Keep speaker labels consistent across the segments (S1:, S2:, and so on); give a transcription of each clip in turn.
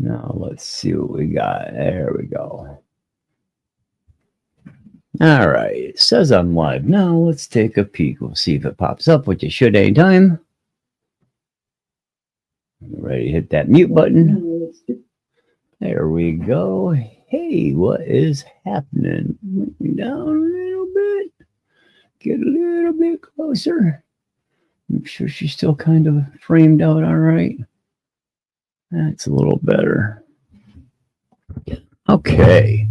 S1: Now let's see what we got. There we go. All right, it says I'm live now. Let's take a peek. We'll see if it pops up, which it should anytime. Ready to hit that mute button. There we go. Hey, what is happening? Let me down a little bit. Get a little bit closer. Make sure she's still kind of framed out all right. That's a little better. Okay.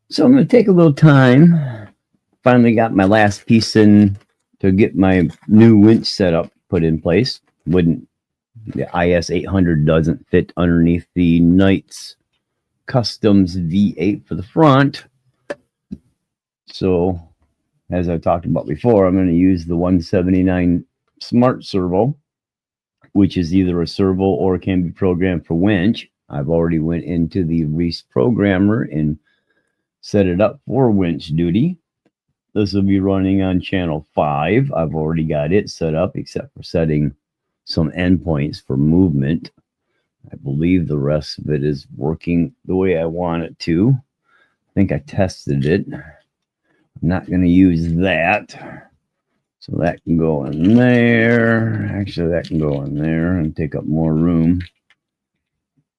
S1: So I'm going to take a little time. Finally got my last piece in to get my new winch setup put in place. The IS800 doesn't fit underneath the Knights Customs V8 for the front. So, as I talked about before, I'm going to use the 179 Smart Servo, which is either a servo or can be programmed for winch. I've already went into the Reefs programmer and set it up for winch duty. This will be running on channel 5. I've already got it set up, except for setting some endpoints for movement. I believe the rest of it is working the way I want it to. I think I tested it. I'm not going to use that. So that can go in there. Actually, that can go in there and take up more room.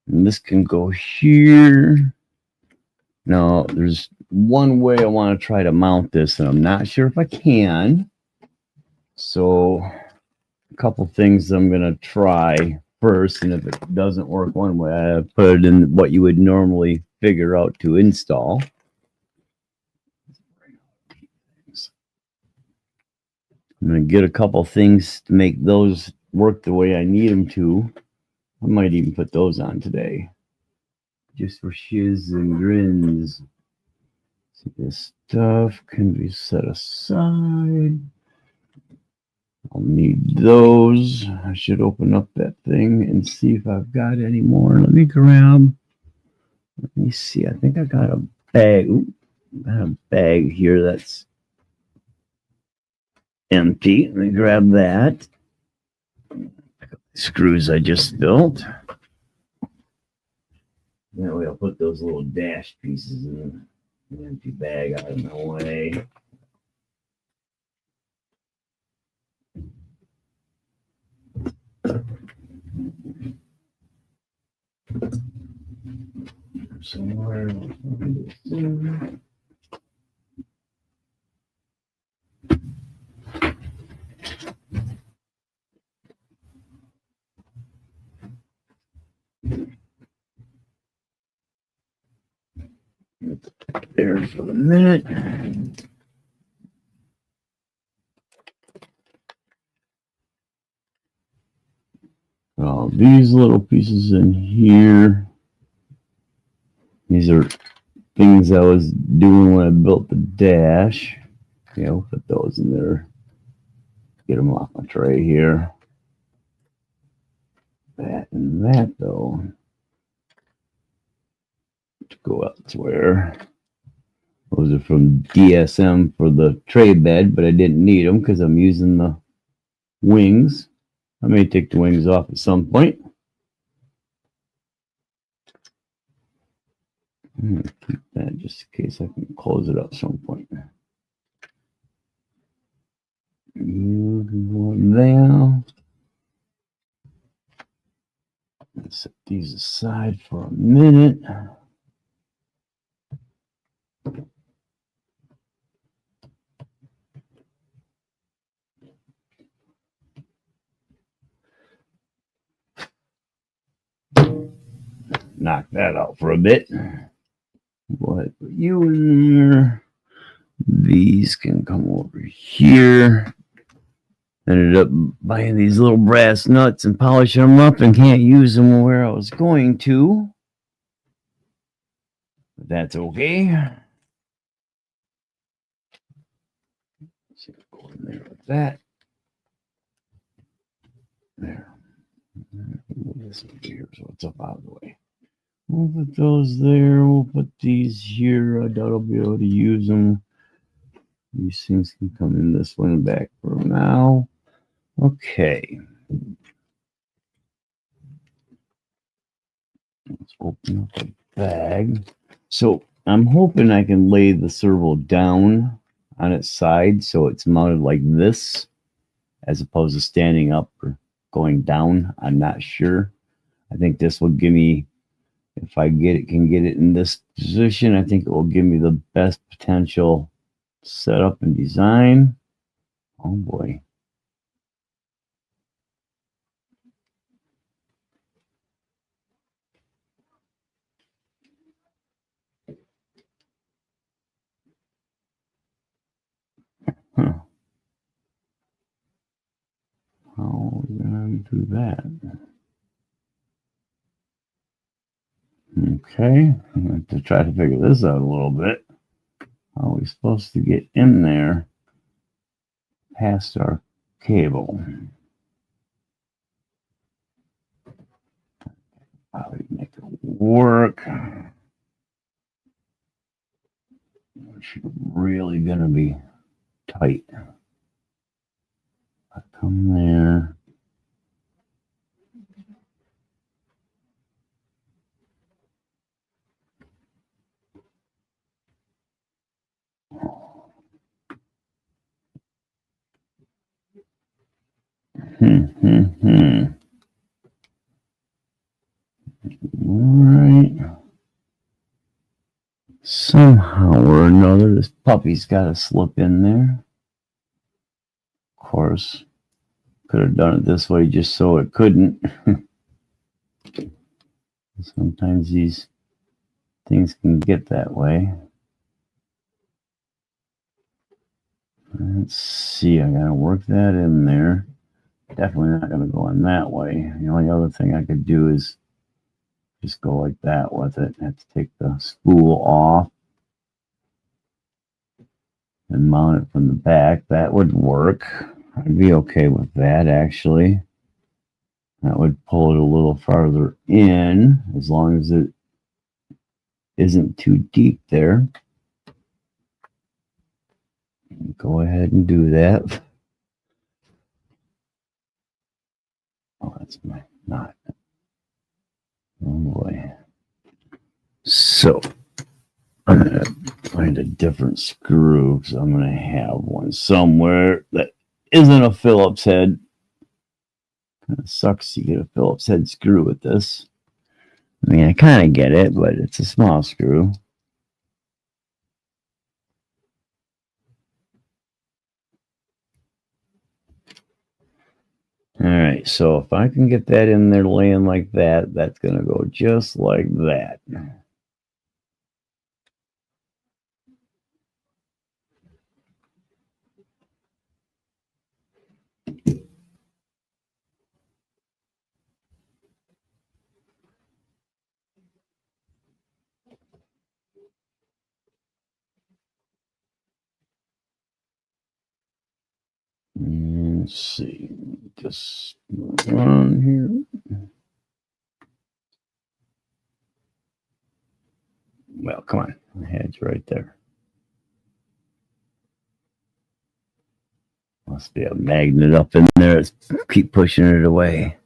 S1: And this can go here. Now, there's one way I want to try to mount this, and I'm not sure if I can. So, a couple things I'm going to try first, and if it doesn't work one way, I put it in what you would normally figure out to install. I'm going to get a couple things to make those work the way I need them to. I might even put those on today, just for shiz and grins. So this stuff can be set aside. I'll need those. I should open up that thing and see if I've got any more. Let me grab. Let me see. I think I got a bag. Ooh, I got a bag here that's empty. Let me grab that. Pick up the screws I just built. That way I'll put those little dash pieces in an empty bag out of my way. Somewhere. There for the minute. All these little pieces in here. These are things I was doing when I built the dash. Okay, I'll put those in there. Get them off my tray here. That and that, though, to go elsewhere. Those are from DSM for the tray bed, but I didn't need them because I'm using the wings. I may take the wings off at some point. I'm going to keep that just in case I can close it up at some point. You can go in there. Let's set these aside for a minute. Knock that out for a bit. Go ahead and put you in there. These can come over here. Ended up buying these little brass nuts and polishing them up and can't use them where I was going to. But that's okay. So go in there with that. There. Move this over here so it's up out of the way. We'll put those there. We'll put these here. I doubt I'll be able to use them. These things can come in this one back for now. Okay. Let's open up the bag. So I'm hoping I can lay the servo down on its side so it's mounted like this as opposed to standing up or going down. I'm not sure. I think this will give me, if I can get it in this position, I think it will give me the best potential setup and design. Oh boy. Huh. How are we going to do that? Okay, I'm going to try to figure this out a little bit. How are we supposed to get in there past our cable? Probably make it work. It's really going to be tight. I come there. All right. Somehow or another, this puppy's got to slip in there. Of course, could have done it this way just so it couldn't. Sometimes these things can get that way. Let's see, I gotta work that in there. Definitely not gonna go in that way. The only other thing I could do is just go like that with it. I have to take the spool off and mount it from the back. That would work. I'd be okay with that, actually. That would pull it a little farther in, as long as it isn't too deep there. Go ahead and do that. Oh, that's my knot. Oh boy. So I'm gonna find a different screw because I'm gonna have one somewhere that isn't a Phillips head. Kind of sucks you get a Phillips head screw with this. I mean, I kind of get it, but it's a small screw. All right, so if I can get that in there laying like that, that's gonna go just like that. Let's see, just on here. Well, come on, the head's right there. Must be a magnet up in there. Let's keep pushing it away.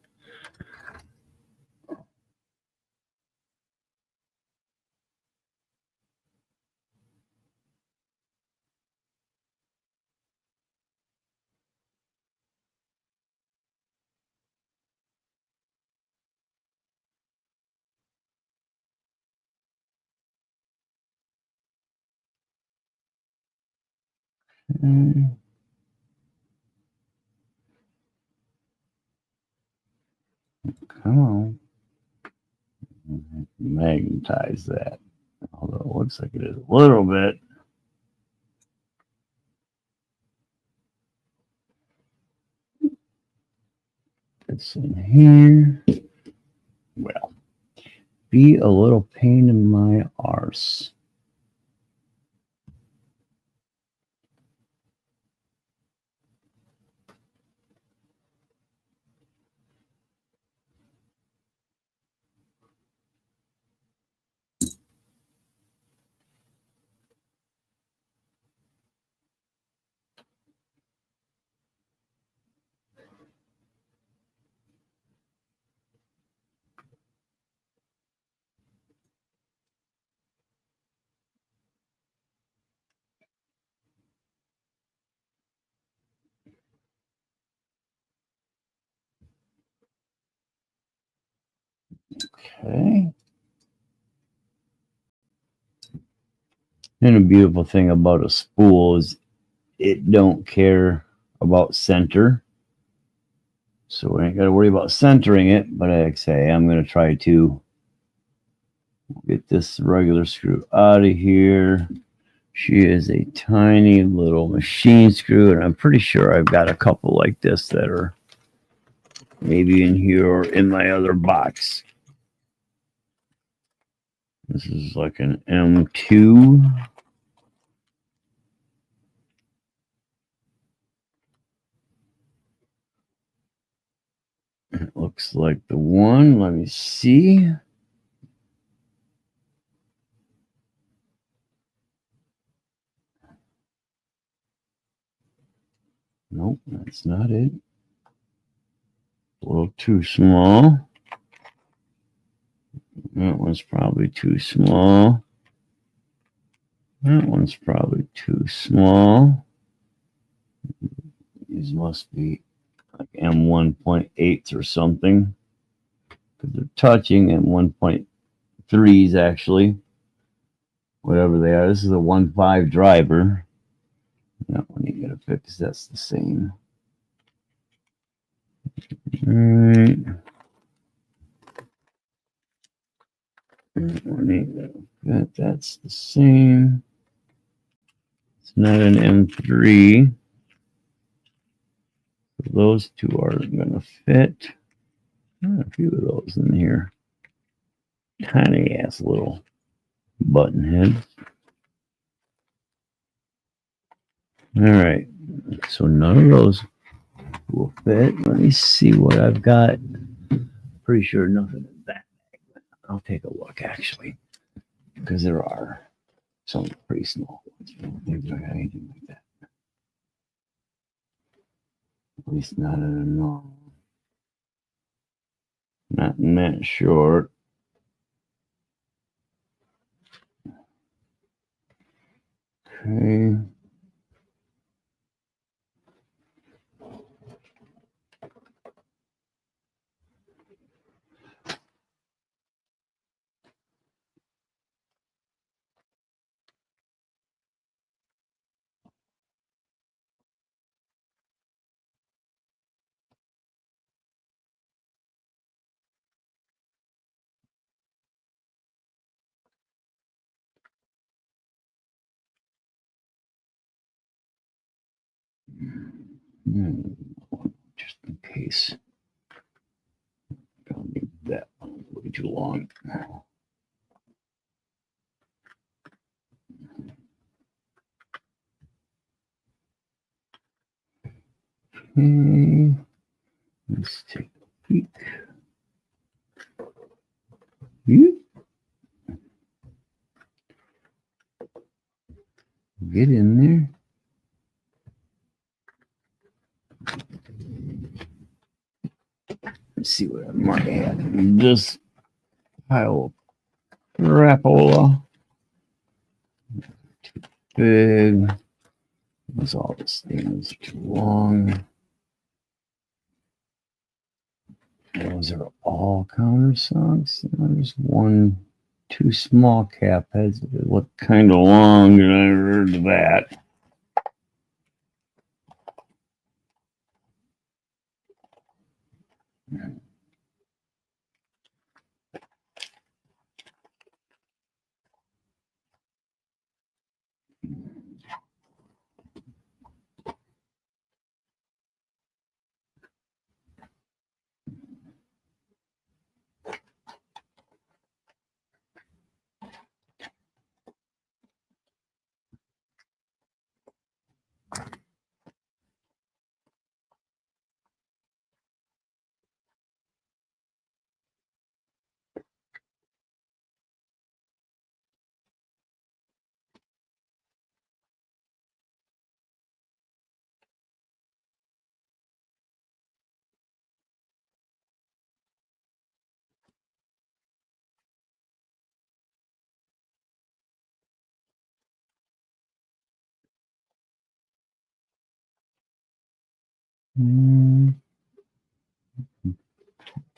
S1: Come on. Magnetize that. Although it looks like it is a little bit. It's in here. Well, be a little pain in my arse. Okay. And a beautiful thing about a spool is it don't care about center. So we ain't got to worry about centering it. But like I say, I'm going to try to get this regular screw out of here. She is a tiny little machine screw, and I'm pretty sure I've got a couple like this that are maybe in here or in my other box. This is like an M2. It looks like the one. Let me see. Nope, that's not it. A little too small. That one's probably too small. That one's probably too small. These must be like M1.8s or something. Because they're touching M1.3s actually. Whatever they are. This is a 1.5 driver. That one you gotta fix. That's the same. All right. That's the same. It's not an M3. Those two are going to fit. A few of those in here. Tiny ass little button heads. All right. So none of those will fit. Let me see what I've got. Pretty sure nothing in that bag. I'll take a look actually. Because there are some pretty small ones. I don't think I got anything like that. At least not in a normal. Not in that short. Okay. Just in case. Don't need that one. Way too long. Okay. Let's take a peek. Get in there. Let's see what I might have in this pile of crapola. Too big. That's all this thing is too long. Those are all countersunks. There's one, two small cap heads that look kind of long, and I heard that.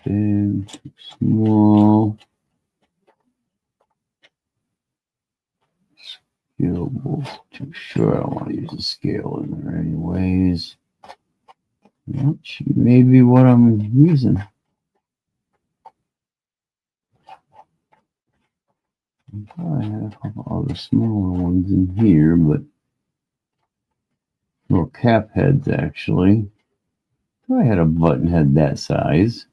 S1: Big, small. Scalable, too short. I don't want to use a scale in there anyways. Which may be what I'm using. I had a couple other smaller ones in here, but little cap heads actually. I had a button head that size.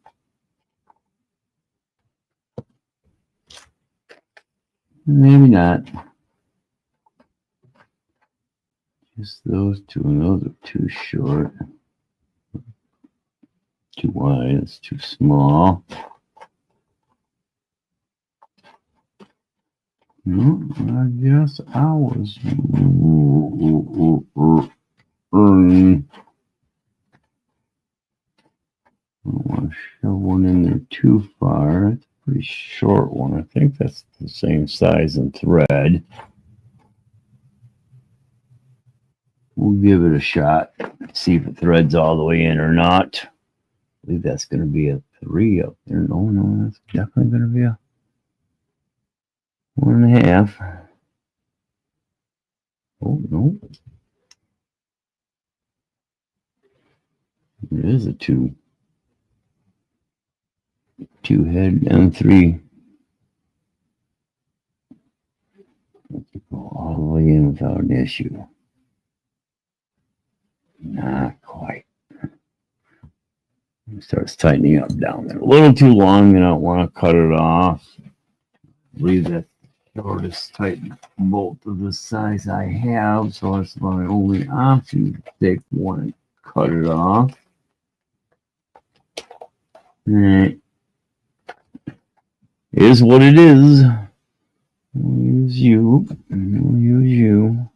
S1: Maybe not. Just those two, and those are too short. Too wide, it's too small. I guess I was I don't want to shove one in there too far. It's a pretty short one. I think that's the same size and thread. We'll give it a shot. See if it threads all the way in or not. I believe that's going to be a 3 up there. No, that's definitely going to be a 1.5. Oh, no. It is a 2. 2 head and 3. Go all the way in without an issue. Not quite. It starts tightening up down there. A little too long, and I don't want to cut it off. I believe that's the shortest tighten bolt of the size I have, so that's my only option. Take one and cut it off. Alright. Is what it is. We'll use you. We'll use you.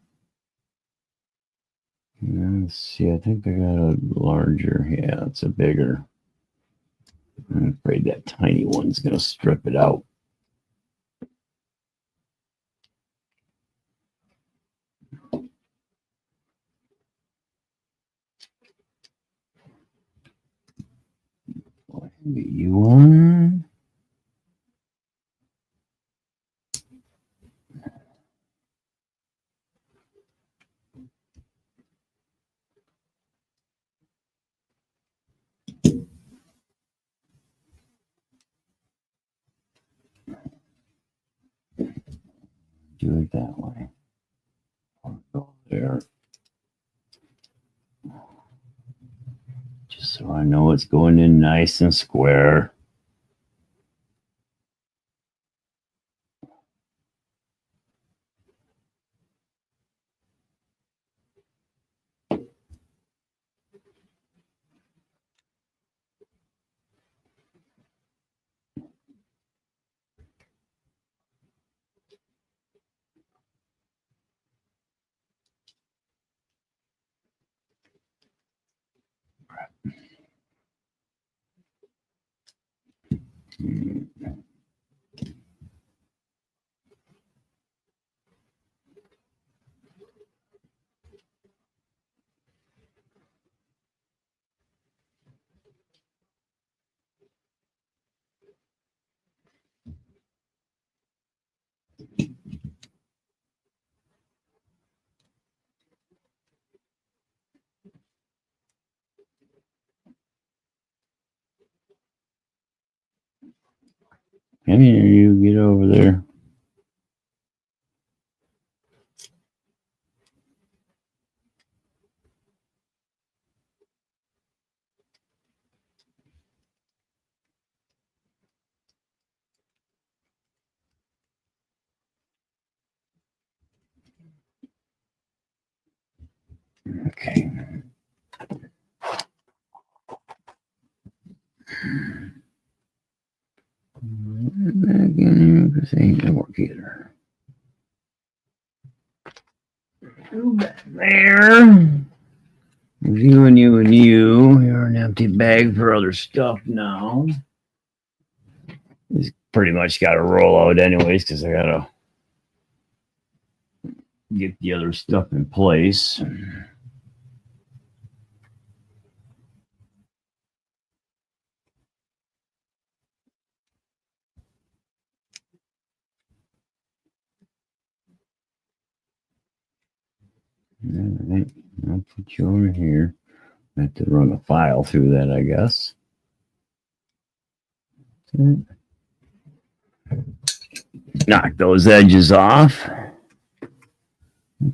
S1: Let's see, I think I got a larger. Yeah, it's a bigger. I'm afraid that tiny one's going to strip it out. Get you on. Do it that way. I'll go there. Just so I know it's going in nice and square. Come here, you get over there. Okay. Back in here because they ain't gonna work either. Go back there. You and you and you. You're an empty bag for other stuff now. It's pretty much got to roll out anyways because I gotta get the other stuff in place. right, I'll put you over here. I have to run a file through that, I guess. Knock those edges off.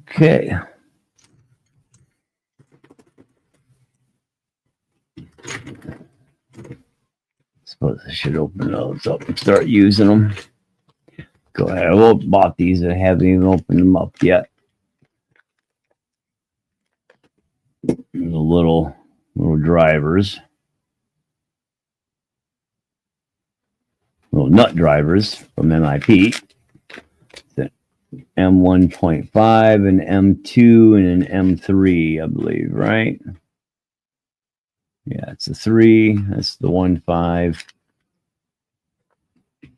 S1: Okay. Suppose I should open those up and start using them. Go ahead. I won't bought these. I haven't even opened them up yet. The little drivers. Little nut drivers from MIP. M1.5 and M2 and an M3, I believe, right? Yeah, it's a 3. That's the 1.5.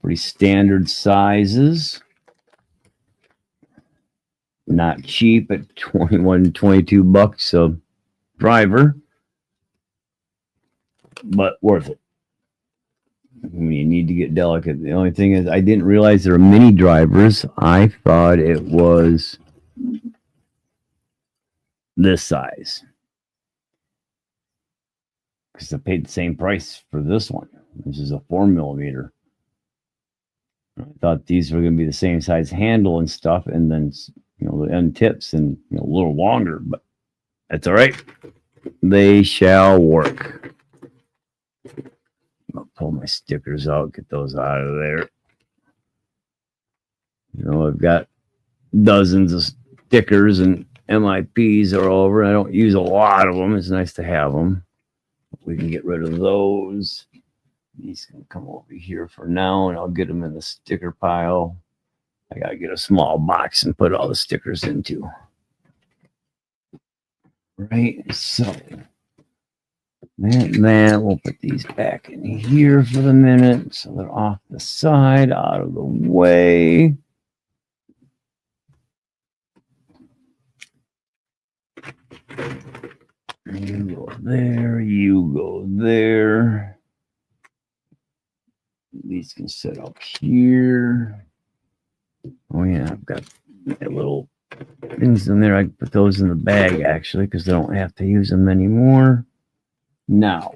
S1: Pretty standard sizes. Not cheap at 21, 22 bucks a driver, but worth it. You need to get delicate. The only thing is I didn't realize there are mini drivers. I thought it was this size because I paid the same price for this one. This is a 4mm. I thought these were going to be the same size handle and stuff, and then the end tips and a little longer, but that's all right. They shall work. I'll pull my stickers out, get those out of there. I've got dozens of stickers and MIPs are all over. I don't use a lot of them. It's nice to have them. We can get rid of those. These can come over here for now, and I'll get them in the sticker pile. I got to get a small box and put all the stickers into. Right, so that we'll put these back in here for the minute so they're off the side, out of the way. You go there, you go there. These can sit up here. Oh yeah, I've got little things in there. I can put those in the bag actually because I don't have to use them anymore. Now,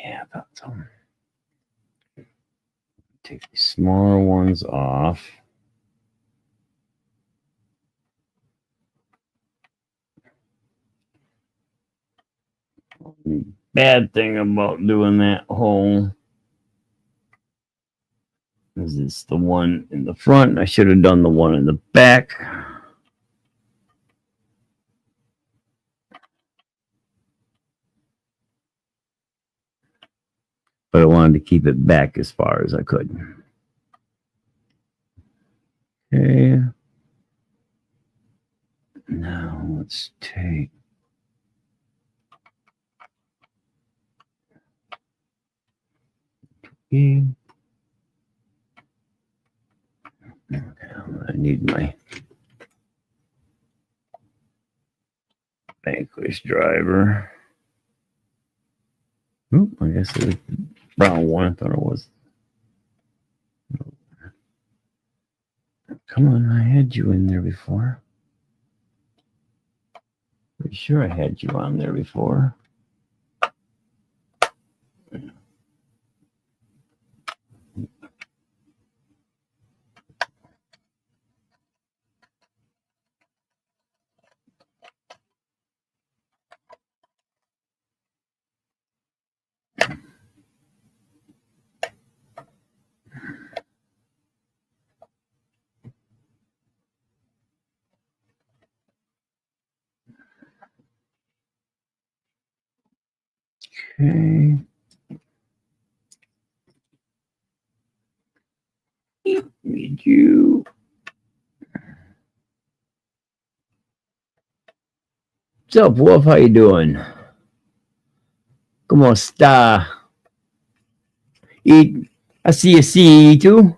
S1: yeah, about some. Take the smaller ones off. The bad thing about doing that hole is it's the one in the front. I should have done the one in the back. But I wanted to keep it back as far as I could. Okay. Now let's take. Okay, I need my Vanquish driver. Oop, I guess it was the brown one. I thought it was. Come on, I had you in there before. Pretty sure I had you on there before. Okay. Need you. What's up, Wolf? How you doing? ¿Cómo está? Eat. I see you too.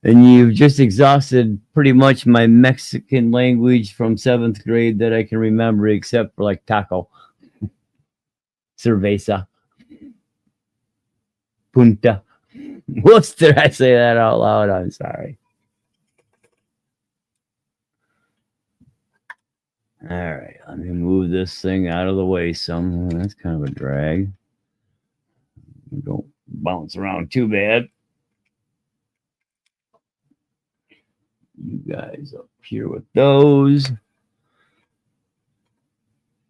S1: And you've just exhausted pretty much my Mexican language from 7th grade that I can remember, except for like taco, cerveza, punta. Whoops, did I say that out loud? I'm sorry. All right, let me move this thing out of the way some. That's kind of a drag. Don't bounce around too bad. You guys up here with those.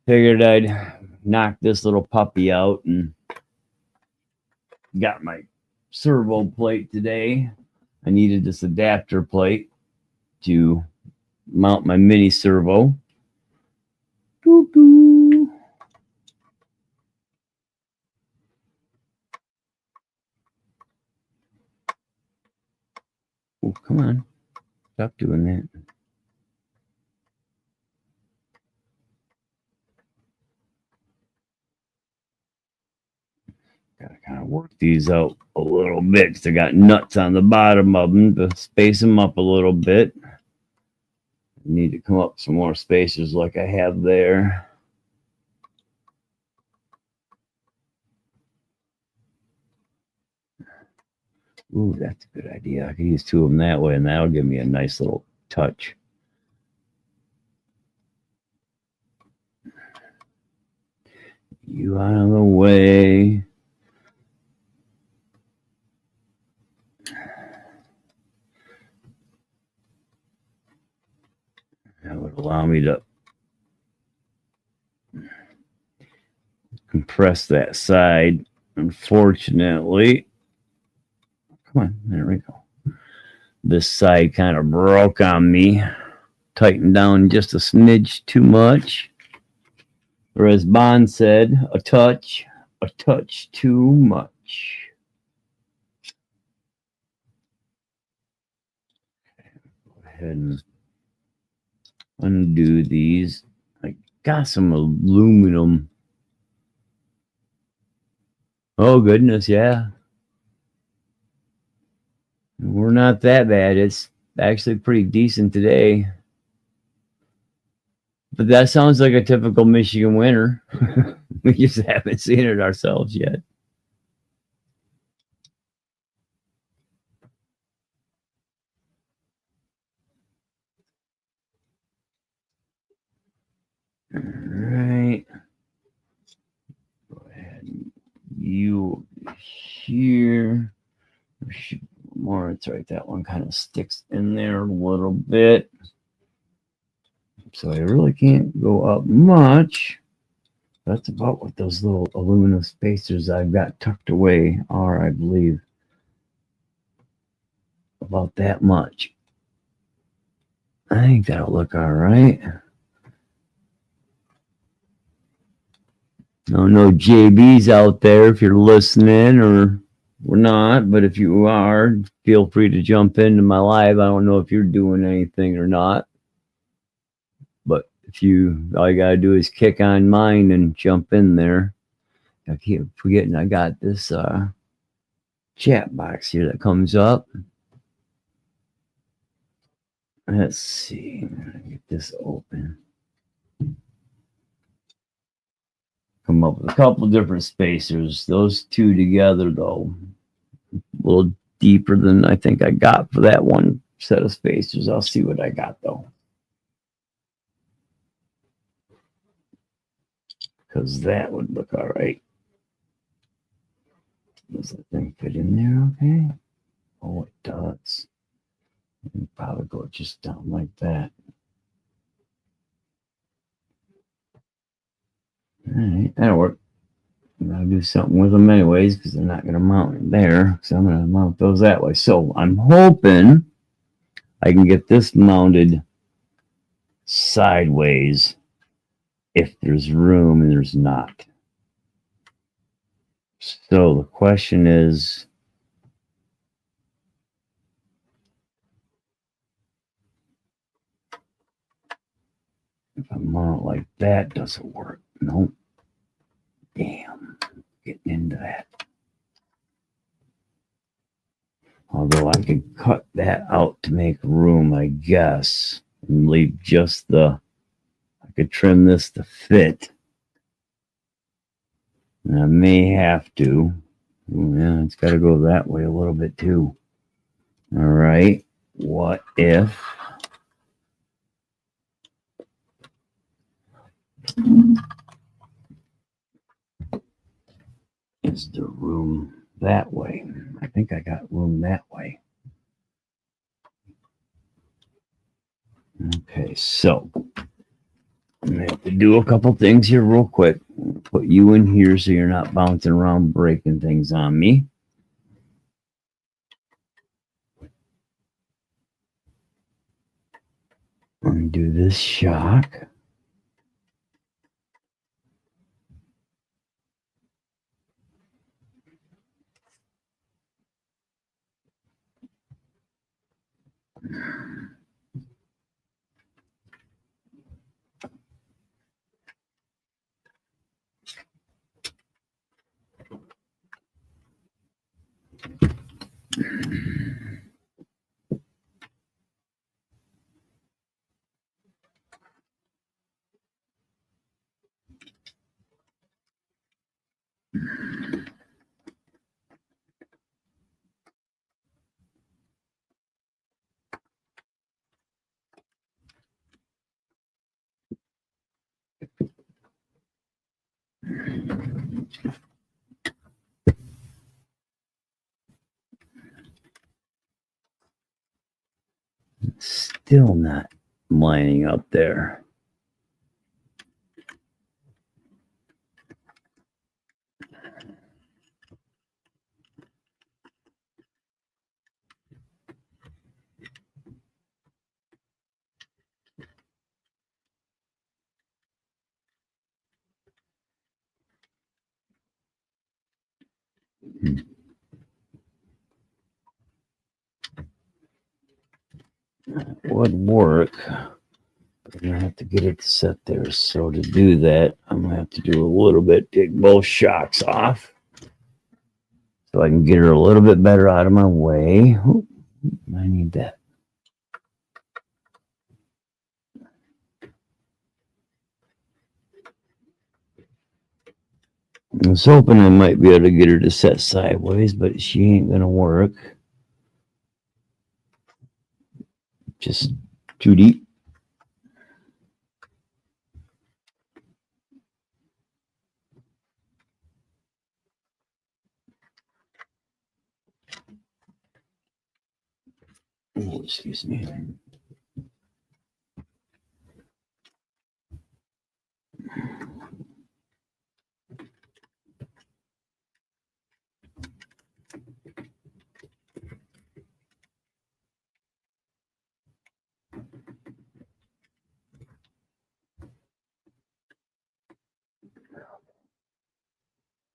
S1: Figured I'd knock this little puppy out and got my servo plate today. I needed this adapter plate to mount my mini servo. Doo-doo. Oh, come on. Stop doing that. Gotta kind of work these out a little bit because I got nuts on the bottom of them to space them up a little bit. Need to come up some more spacers like I have there. Ooh, that's a good idea. I could use two of them that way, and that'll give me a nice little touch. You out of the way. That would allow me to compress that side. Unfortunately, come on, there we go. This side kind of broke on me, tightened down just a smidge too much. Or as Bond said, a touch too much. Go ahead and undo these. I got some aluminum. Oh, goodness, yeah. We're not that bad. It's actually pretty decent today. But that sounds like a typical Michigan winter. We just haven't seen it ourselves yet. All right. Go ahead. You here. More, it's right. That one kind of sticks in there a little bit. So I really can't go up much. That's about what those little aluminum spacers I've got tucked away are, I believe. About that much. I think that'll look all right. I don't know, JB's out there if you're listening or not, but if you are, feel free to jump into my live. I don't know if you're doing anything or not. But if you, all you got to do is kick on mine and jump in there. I keep forgetting I got this chat box here that comes up. Let's see. Get this open. Come up with a couple different spacers. Those two together, though, a little deeper than I think I got for that one set of spacers. I'll see what I got, though. Because that would look all right. Does that thing fit in there okay? Oh, it does. And probably go just down like that. All right, that'll work. I'm going to do something with them anyways because they're not going to mount it there. So I'm going to mount those that way. So I'm hoping I can get this mounted sideways if there's room, and there's not. So the question is, if I mount it like that, does it work? Nope. Damn. Getting into that. Although I could cut that out to make room, I guess, and leave just the, I could trim this to fit. And I may have to. Yeah, it's got to go that way a little bit too. All right. What if is the room that way? I think I got room that way. Okay, so I'm gonna have to do a couple things here real quick. Put you in here so you're not bouncing around breaking things on me. Undo this shock. Still not lining up there. Would work. I'm gonna have to get it set there. So to do that, I'm gonna have to do a little bit, take both shocks off so I can get her a little bit better out of my way. Ooh, I need that. I was hoping I might be able to get her to set sideways, but she ain't gonna work. Just too deep. Oh, excuse me.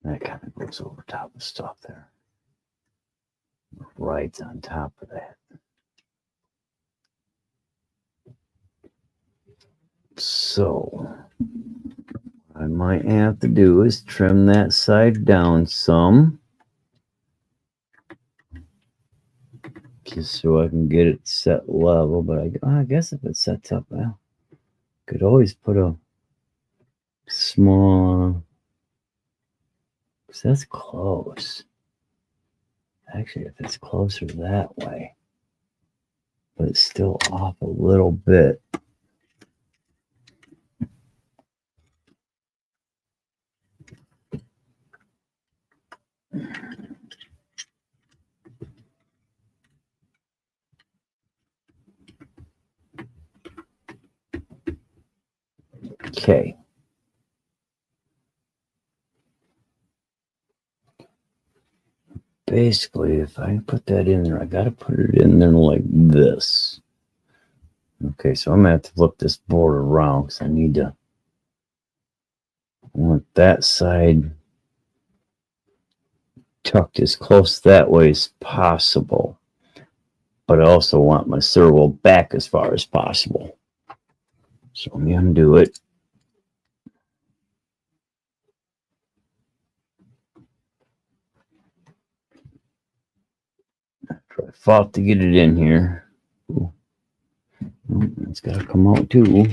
S1: That kind of goes over top of stuff there. Right on top of that. So what I might have to do is trim that side down some, just so I can get it set level. But I guess if it sets up, well, could always put a small, because that's close. Actually, if it's closer that way, but it's still off a little bit. Okay. Basically, if I put that in there, I got to put it in there like this. Okay, so I'm going to have to flip this board around because I want that side tucked as close that way as possible. But I also want my servo back as far as possible. So let me undo it. I fought to get it in here. Ooh. It's got to come out too.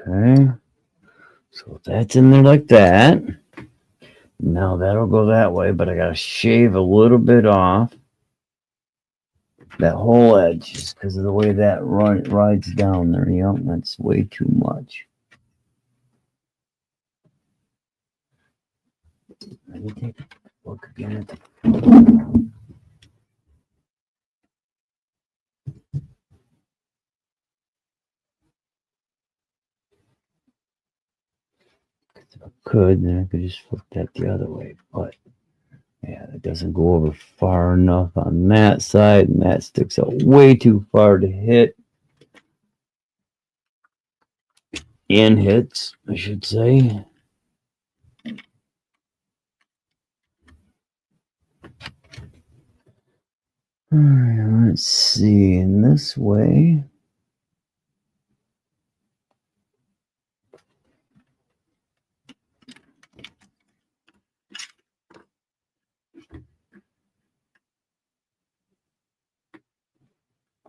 S1: Okay. So that's in there like that. Now that'll go that way, but I gotta shave a little bit off that whole edge just because of the way that rides down there. Yep, that's way too much. Let me take a look again at the then I could just flip that the other way, but yeah, it doesn't go over far enough on that side, and that sticks out way too far to hit. And hits, I should say. All right, let's see, in this way.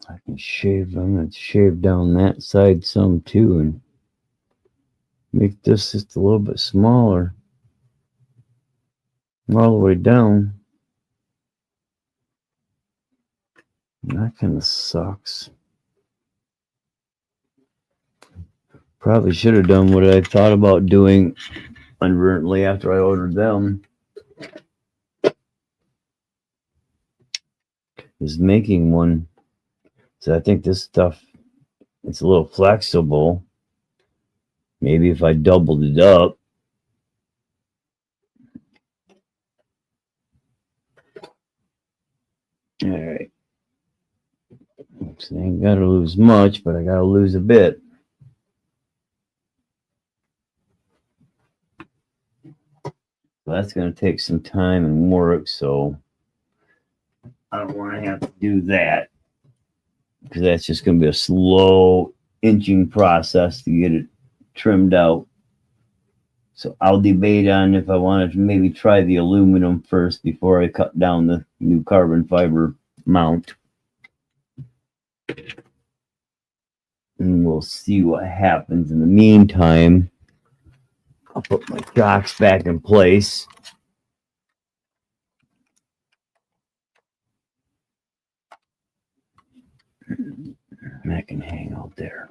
S1: I can shave, I'm going to shave down that side some too and make this just a little bit smaller. All the way down. That kind of sucks. Probably should have done what I thought about doing inadvertently after I ordered them. Is making one. So I think this stuff, it's a little flexible. Maybe if I doubled it up. All right. So I ain't got to lose much, but I got to lose a bit. So that's going to take some time and work, so I don't want to have to do that because that's just going to be a slow inching process to get it trimmed out. So I'll debate on if I wanted to maybe try the aluminum first before I cut down the new carbon fiber mount. And we'll see what happens. In the meantime, I'll put my shocks back in place. That can hang out there.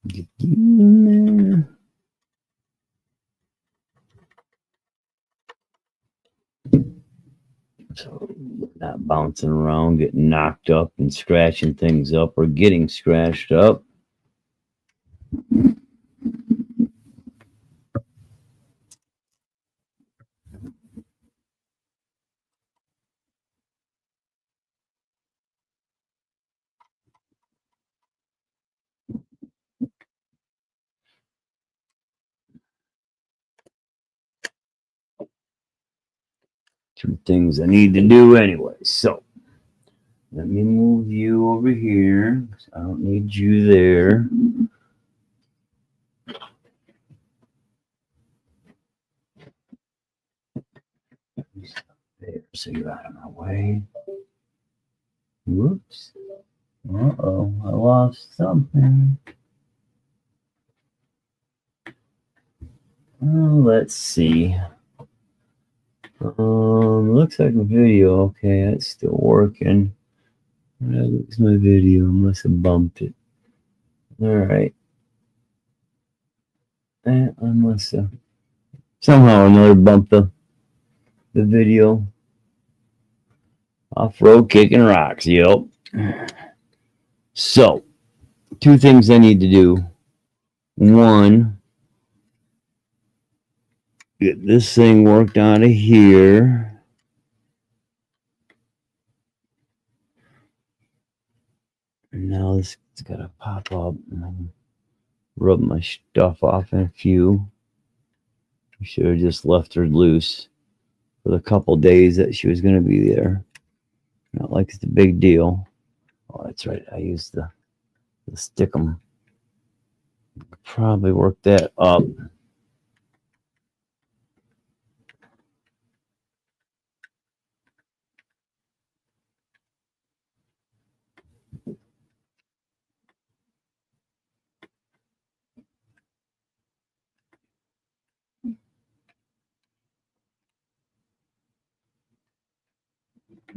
S1: Get in there. So not bouncing around, getting knocked up and scratching things up or getting scratched up. Two things I need to do anyway. So let me move you over here. I don't need you there. There, so you're out of my way. Whoops. Uh-oh, I lost something. Let's see. Looks like a video. Okay, it's still working. That looks my video. I must have bumped it. All right. I must have somehow or another bumped the video. Off-road kicking rocks. Yep. So, two things I need to do. One, get this thing worked out of here. And now it's got to pop up. And rub my stuff off in a few. I should have just left her loose for the couple days that she was going to be there. Not like it's a big deal. Oh, that's right. I used the stickum. Probably work that up.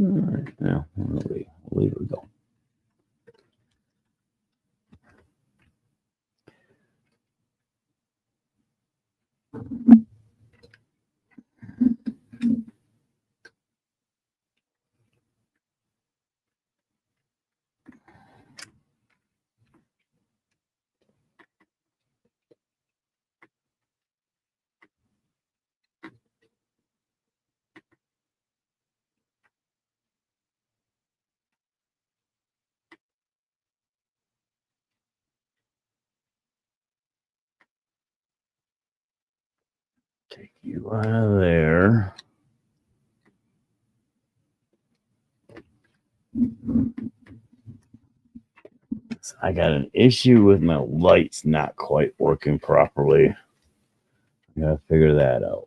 S1: All right, now we'll leave her go. Take you out of there. I got an issue with my lights not quite working properly. I gotta figure that out.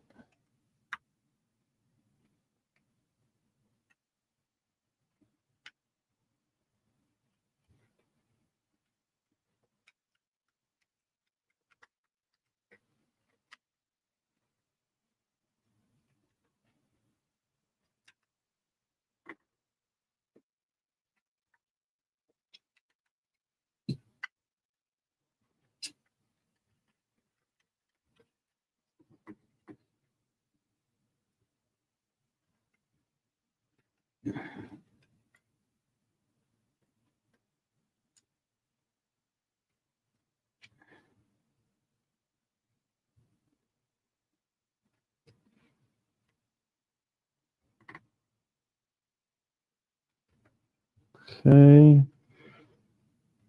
S1: Okay.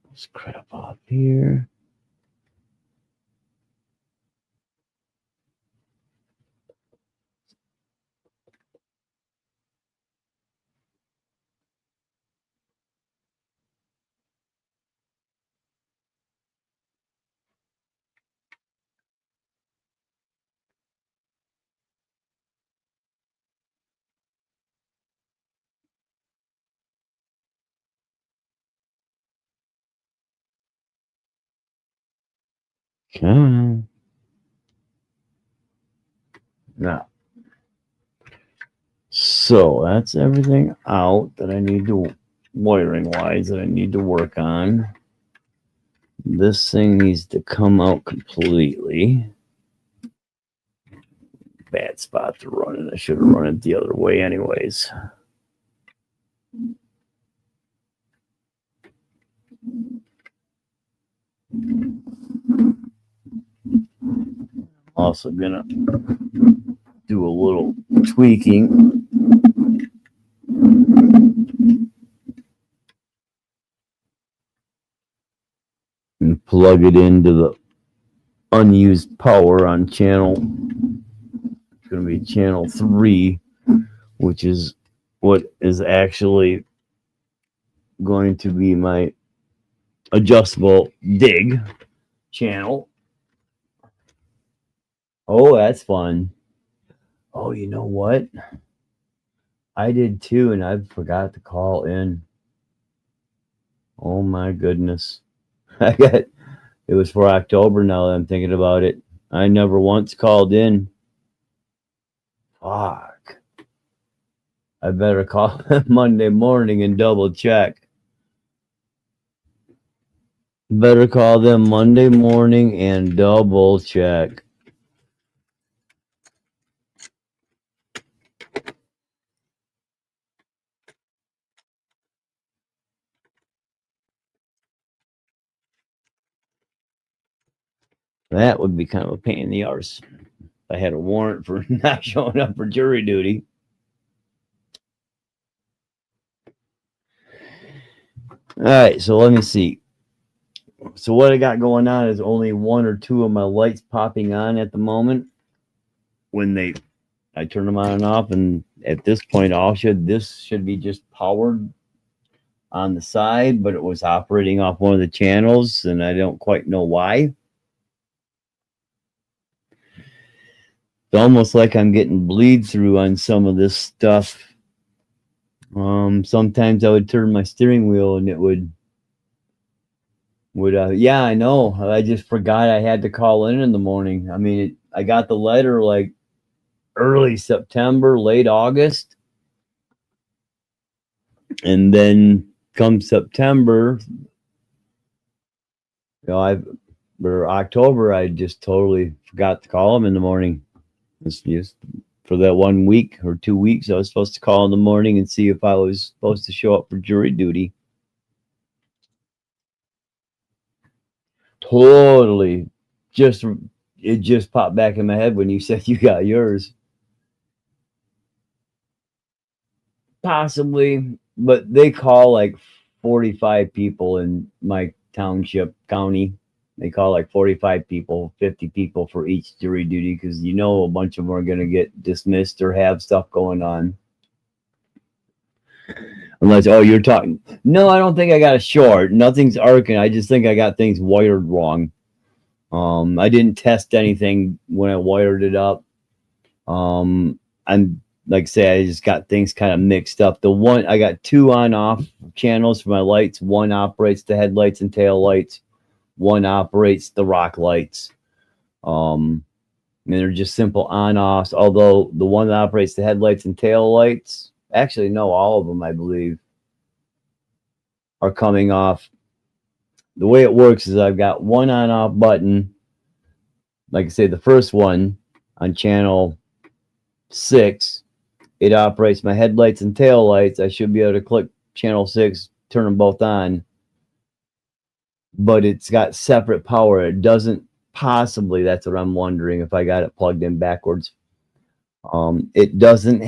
S1: Let's crap off here. Okay. Now, so that's everything out that I need to, wiring wise, that I need to work on. This thing needs to come out completely. Bad spot to run it. I should have run it the other way anyways. Also gonna do a little tweaking. And plug it into the unused power on channel. It's going to be channel 3, which is what is actually going to be my adjustable dig channel. Oh, that's fun. Oh, you know what? I did too, and I forgot to call in. Oh my goodness. It was for October now that I'm thinking about it. I never once called in. Fuck. I better call Monday morning and double check. Better call them Monday morning and double check. That would be kind of a pain in the arse. If I had a warrant for not showing up for jury duty. All right, so let me see. So what I got going on is only 1 or 2 of my lights popping on at the moment. When I turn them on and off, and at this point, this should be just powered on the side, but it was operating off one of the channels, and I don't quite know why. It's almost like I'm getting bleed through on some of this stuff. Sometimes I would turn my steering wheel and it would yeah, I know. I just forgot I had to call in the morning. I mean, I got the letter like early September, late August. And then come September, or October, I just totally forgot to call them in the morning. It's just for that 1 week or 2 weeks, I was supposed to call in the morning and see if I was supposed to show up for jury duty. Totally. It just popped back in my head when you said you got yours. Possibly, but they call like 45 people in my county. They call like 45 people, 50 people for each jury duty because a bunch of them are going to get dismissed or have stuff going on. Unless, you're talking. No, I don't think I got a short. Nothing's arcing. I just think I got things wired wrong. I didn't test anything when I wired it up. I'm like I say, I just got things kind of mixed up. I got 2 on-off channels for my lights. One operates the headlights and tail lights. One operates the rock lights. And they're just simple on-offs. Although the one that operates the headlights and tail lights, actually, no, all of them, I believe, are coming off. The way it works is I've got one on-off button. Like I say, the first one on channel 6, it operates my headlights and tail lights. I should be able to click channel 6, turn them both on. But it's got separate power. It doesn't possibly, that's what I'm wondering, if I got it plugged in backwards. It doesn't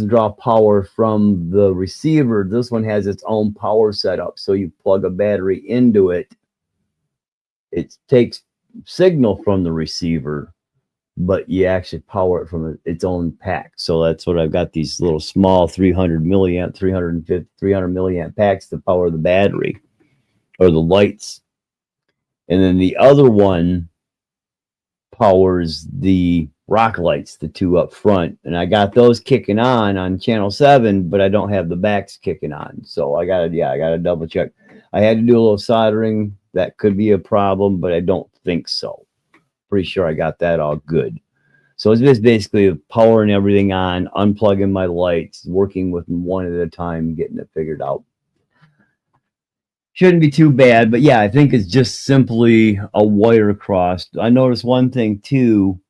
S1: draw power from the receiver. This one has its own power setup. So you plug a battery into it. It takes signal from the receiver, but you actually power it from its own pack. So that's what I've got, these little small 300 milliamp packs to power the battery or the lights. And then the other one powers the rock lights, the 2 up front. And I got those kicking on channel 7, but I don't have the backs kicking on. So I gotta double check. I had to do a little soldering. That could be a problem, but I don't think so. Pretty sure I got that all good. So it's just basically powering everything on, unplugging my lights, working with them one at a time, getting it figured out. shouldn't be too bad. But yeah, I think it's just simply a wire cross. I noticed one thing too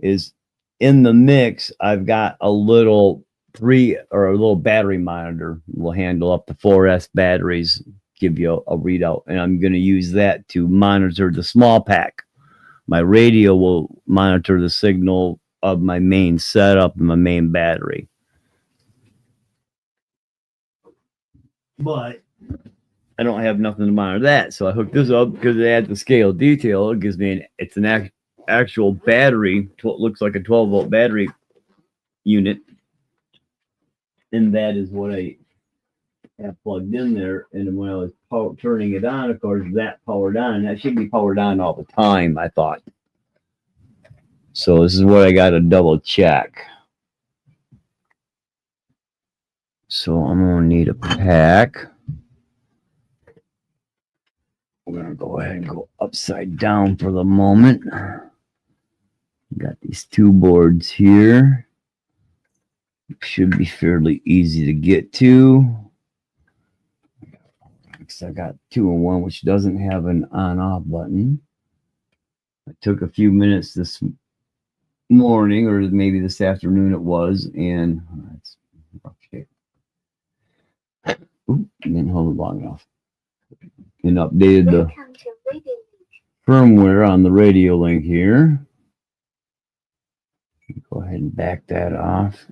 S1: is in the mix, I've got a little battery monitor. Will handle up to 4S batteries, give you a readout, and I'm going to use that to monitor the small pack. My radio will monitor the signal of my main setup and my main battery. But I don't have nothing to monitor that, so I hooked this up because it adds the scale detail. It gives me an actual battery. Looks like a 12-volt battery unit, and that is what I have plugged in there. And when I was turning it on, of course, that powered on. That should be powered on all the time, I thought. So this is what I got to double check. So I'm going to need a pack. We're going to go ahead and go upside down for the moment. Got these two boards here. Should be fairly easy to get to. I got 2-in-1, which doesn't have an on-off button. I took a few minutes this morning, or maybe this afternoon it was, and it's rough shape. Didn't hold it long enough. And updated the firmware on the radio link here. Go ahead and back that off.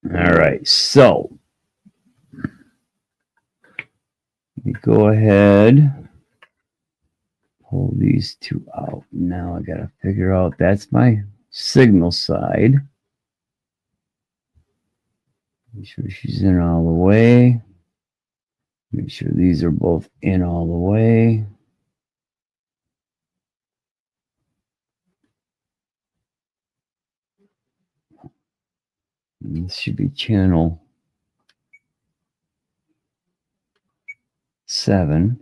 S1: All right, so let me go ahead, pull these two out. Now I gotta figure out, that's my signal side. Make sure she's in all the way. Make sure these are both in all the way. And this should be channel 7.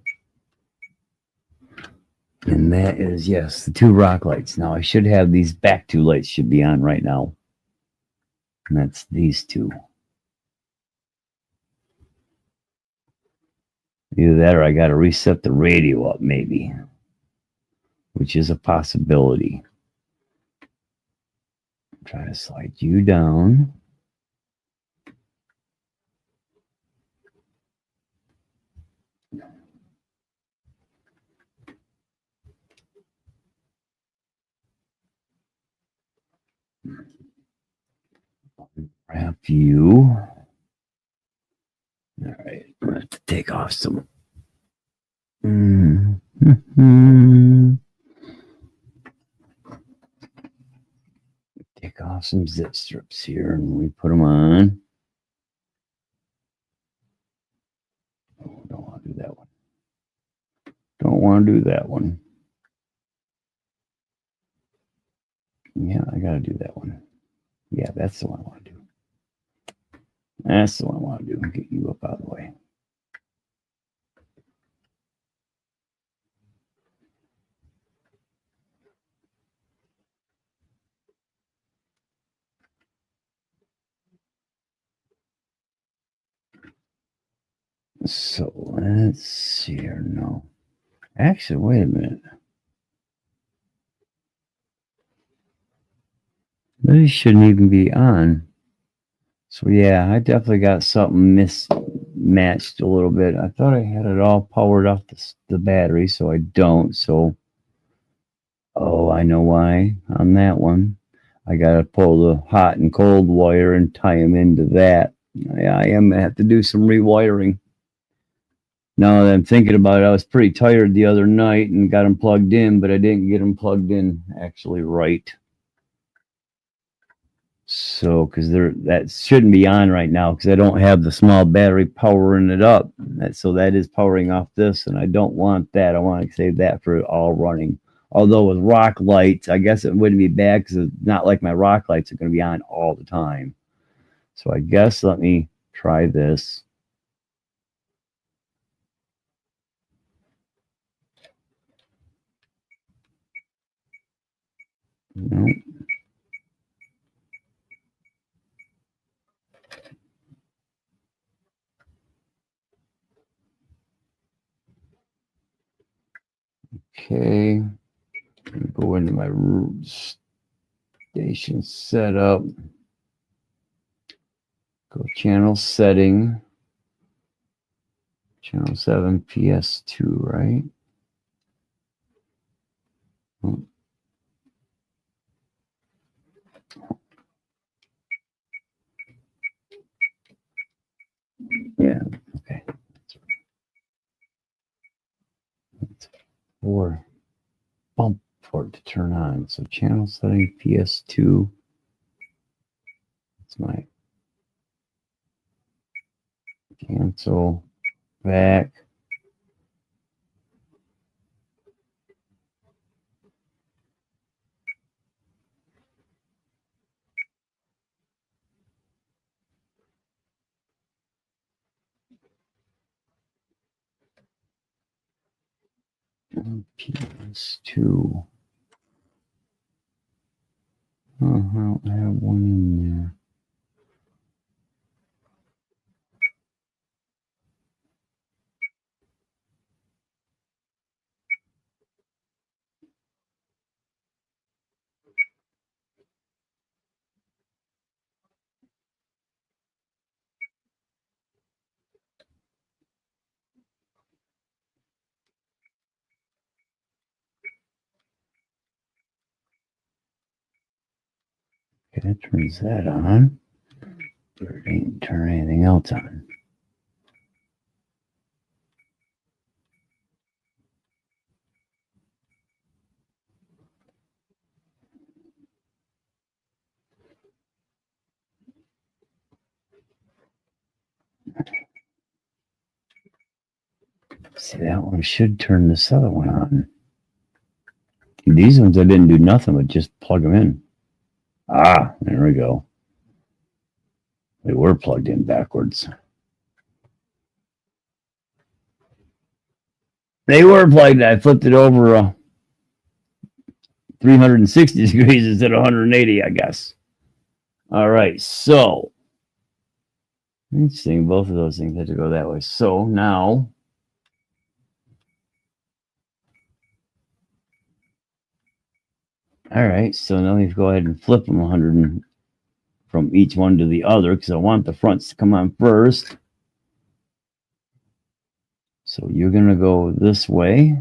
S1: And that is, yes, the 2 rock lights. Now I should have these back 2 lights should be on right now. And that's these 2. Either that or I got to reset the radio up maybe, which is a possibility. Try to slide you down. Wrap you. All right, I'm gonna have to take off some. Take off some zip strips here, and we put them on. Oh, don't want to do that one. Don't want to do that one. Yeah, I got to do that one. Yeah, that's the one I want to do. That's the one I want to do. Get you up out of the way. So let's see here. No. Actually, wait a minute. These shouldn't even be on. So yeah, I definitely got something mismatched a little bit. I thought I had it all powered off the battery, so I don't. So, oh, I know why on that one. I got to pull the hot and cold wire and tie them into that. I am going to have to do some rewiring. Now that I'm thinking about it, I was pretty tired the other night and got them plugged in, but I didn't get them plugged in actually right. So, because that shouldn't be on right now because I don't have the small battery powering it up. So that is powering off this, and I don't want that. I want to save that for all running. Although with rock lights, I guess it wouldn't be bad because it's not like my rock lights are going to be on all the time. So I guess let me try this. Nope. Okay. Go into my station setup. Go channel setting. Channel 7 PS2, right? Oh. Yeah, okay. That's 4 bump for it to turn on. So channel setting PS2. That's my cancel back. PS2. Oh, I don't have one in there. Okay, that turns that on. But it ain't turn anything else on. See, that one should turn this other one on. These ones I didn't do nothing but just plug them in. Ah, there we go. They were plugged in backwards. They were plugged. I flipped it over 360 degrees instead of 180, I guess. All right, so interesting. Both of those things had to go that way. So now, all right. So now we go ahead and flip them 100 from each one to the other because I want the fronts to come on first. So you're gonna go this way.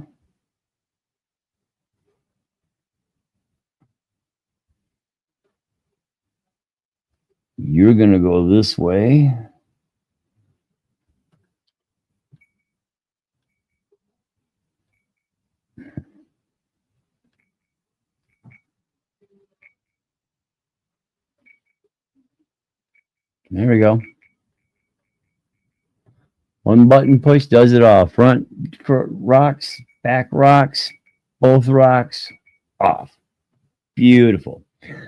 S1: You're gonna go this way. There we go. One button push does it all. Front rocks, back rocks, both rocks, off. Beautiful.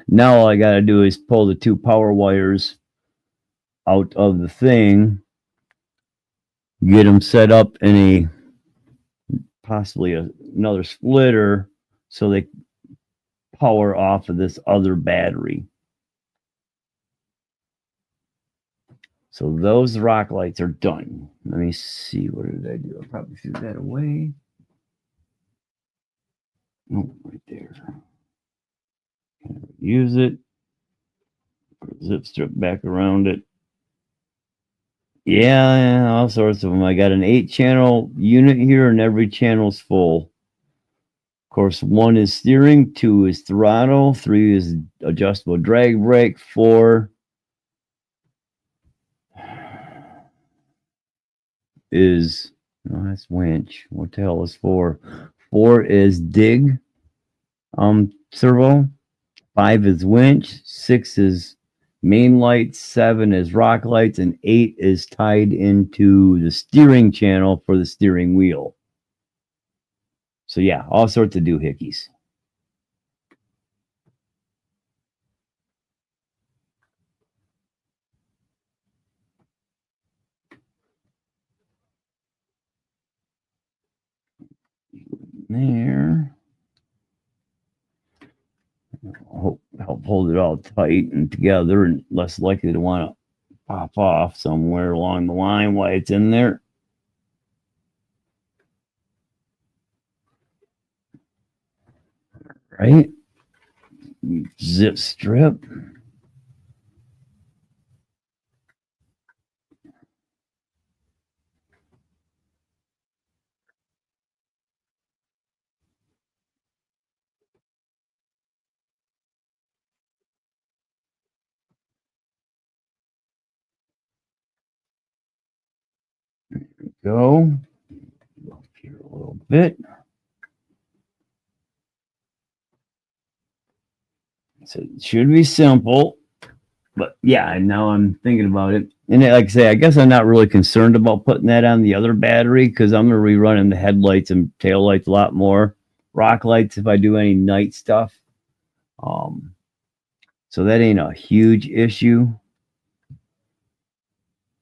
S1: Now all I got to do is pull the 2 power wires out of the thing, get them set up in a possibly another splitter so they power off of this other battery. So those rock lights are done. Let me see. What did I do? I probably threw that away. Oh, right there. Use it. Zip strip back around it. Yeah, all sorts of them. I got an 8-channel unit here, and every channel's full. Of course, 1 is steering, 2 is throttle, 3 is adjustable drag brake, 4 is, no, that's winch. What the hell is 4? 4 is dig servo, 5 is winch, 6 is main lights, 7 is rock lights, and 8 is tied into the steering channel for the steering wheel. So yeah, all sorts of doohickeys. There. Help hold it all tight and together and less likely to want to pop off somewhere along the line while it's in there. right? Zip strip. Go up here a little bit. So it should be simple, but yeah, now I'm thinking about it. And like I say, I guess I'm not really concerned about putting that on the other battery because I'm going to be running the headlights and tail lights a lot more. Rock lights if I do any night stuff. So that ain't a huge issue.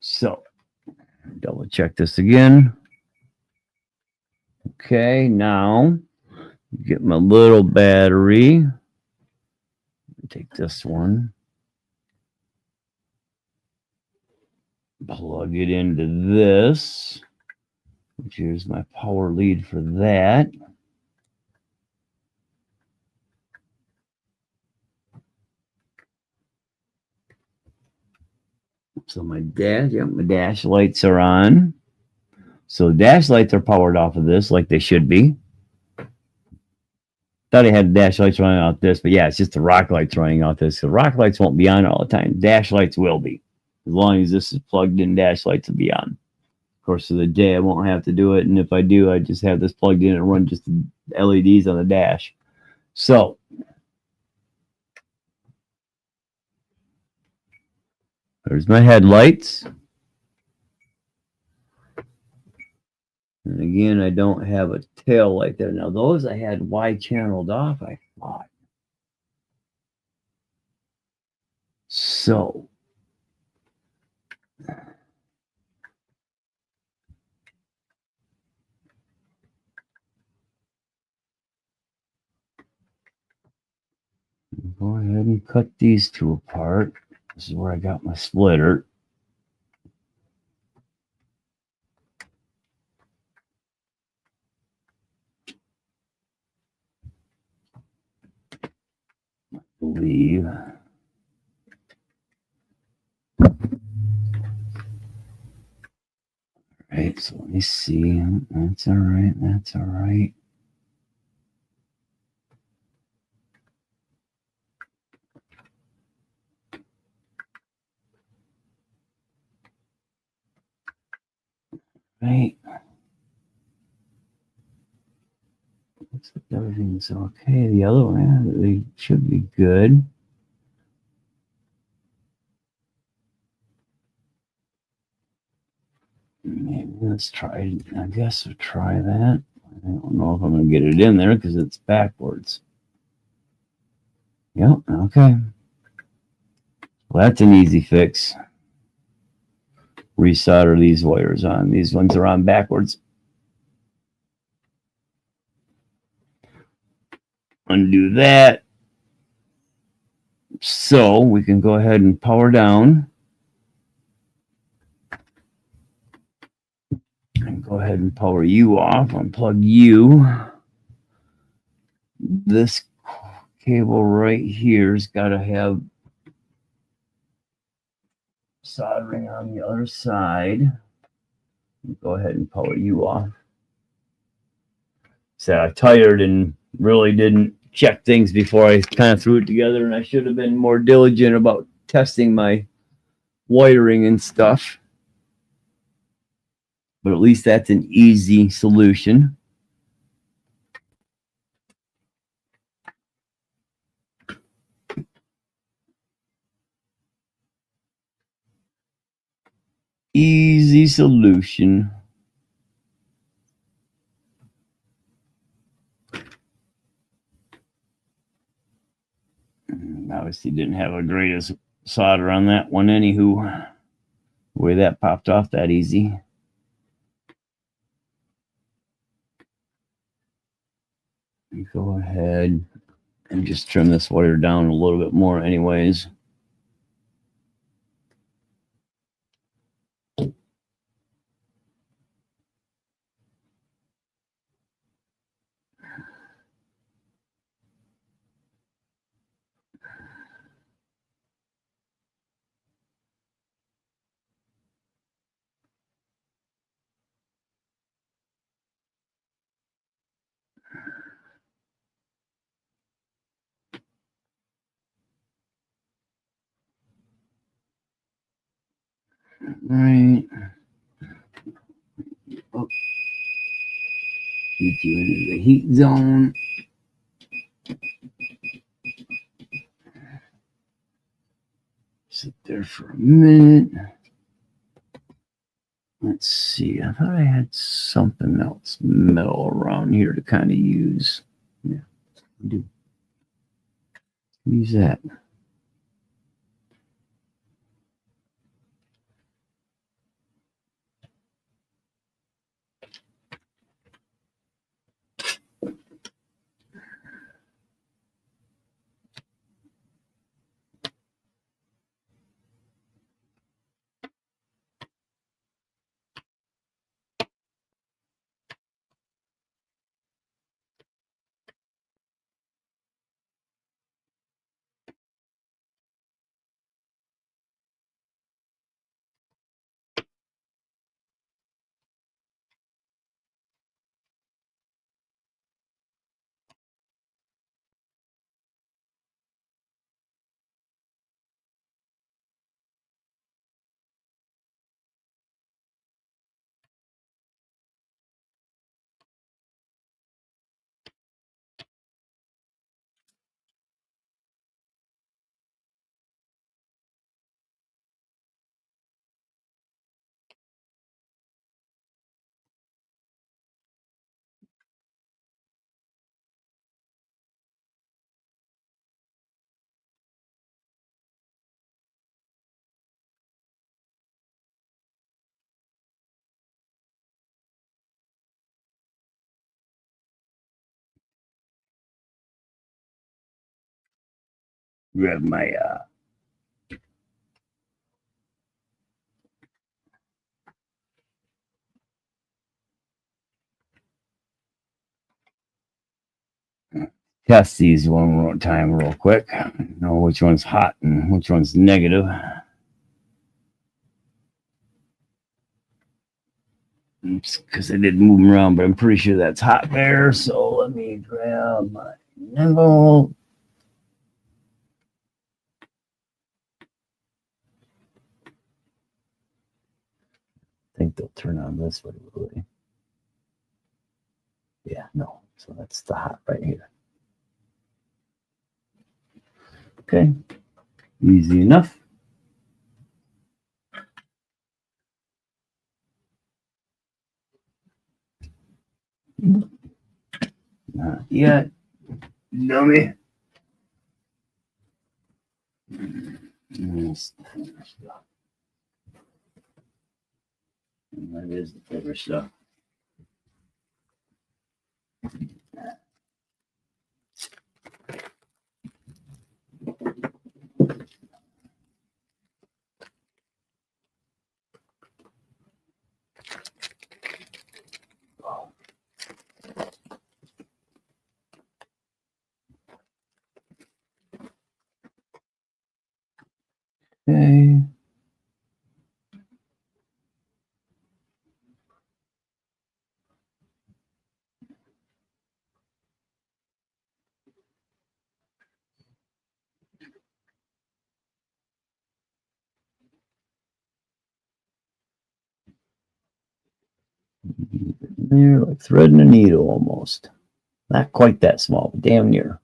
S1: So double check this again. Okay, now get my little battery. Take this one. Plug it into this, which is my power lead for that. So my dash lights are on. So dash lights are powered off of this like they should be. Thought I had dash lights running out this, but yeah, it's just the rock lights running out this. So rock lights won't be on all the time. Dash lights will be. As long as this is plugged in, dash lights will be on. Of course, for the day, I won't have to do it. And if I do, I just have this plugged in and run just the LEDs on the dash. So there's my headlights. And again, I don't have a tail light there. Now, those I had wide channeled off, I thought. So go ahead and cut these two apart. This is where I got my splitter. I believe. Right, so let me see. That's all right. That's all right. Right. Looks like everything's okay. The other one, they should be good. Maybe let's try. I guess we'll try that. I don't know if I'm going to get it in there because it's backwards. Yep. Okay. Well, that's an easy fix. Resolder these wires on. These ones are on backwards. Undo that. So we can go ahead and power down. And go ahead and power you off. Unplug you. This cable right here's got to have soldering on the other side. Go ahead and power you off. So I tired and really didn't check things before I kind of threw it together, and I should have been more diligent about testing my wiring and stuff. But at least that's an easy solution. Easy solution. Obviously didn't have a greatest solder on that one anywho. The way that popped off that easy. Go ahead and just trim this wire down a little bit more anyways. Right. Oh, get you into the heat zone. Sit there for a minute. Let's see. I thought I had something else metal around here to kind of use. Yeah, I do. Use that. Grab my test these one more time real quick. Know which one's hot and which one's negative. Because I did move them around, but I'm pretty sure that's hot there. So let me grab my nimble. I think they'll turn on this way, really. Yeah, no. So that's the hot right here. Okay. Easy enough. Not yet. Dummy. That is the thicker stuff. Okay. There, like threading a needle almost. Not quite that small, but damn near.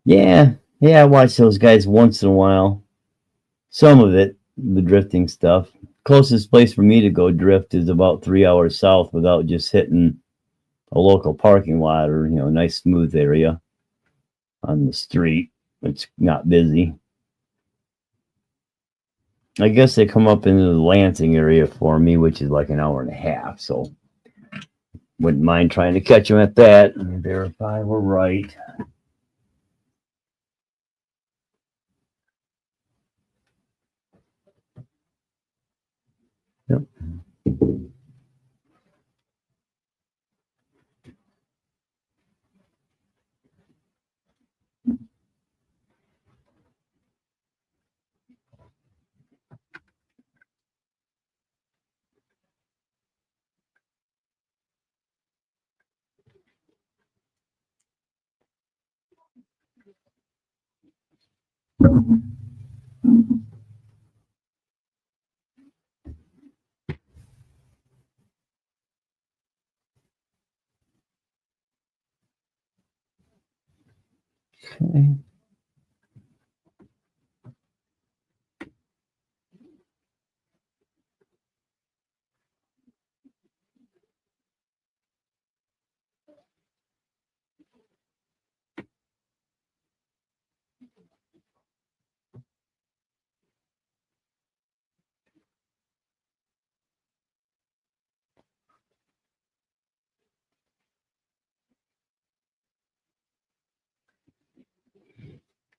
S1: Yeah, I watch those guys once in a while. Some of it, the drifting stuff. Closest place for me to go drift is about 3 hours south without just hitting a local parking lot or nice smooth area on the street. It's not busy. I guess they come up into the Lansing area for me, which is like an hour and a half. So wouldn't mind trying to catch them at that. Let me verify we're right. Yep. Okay.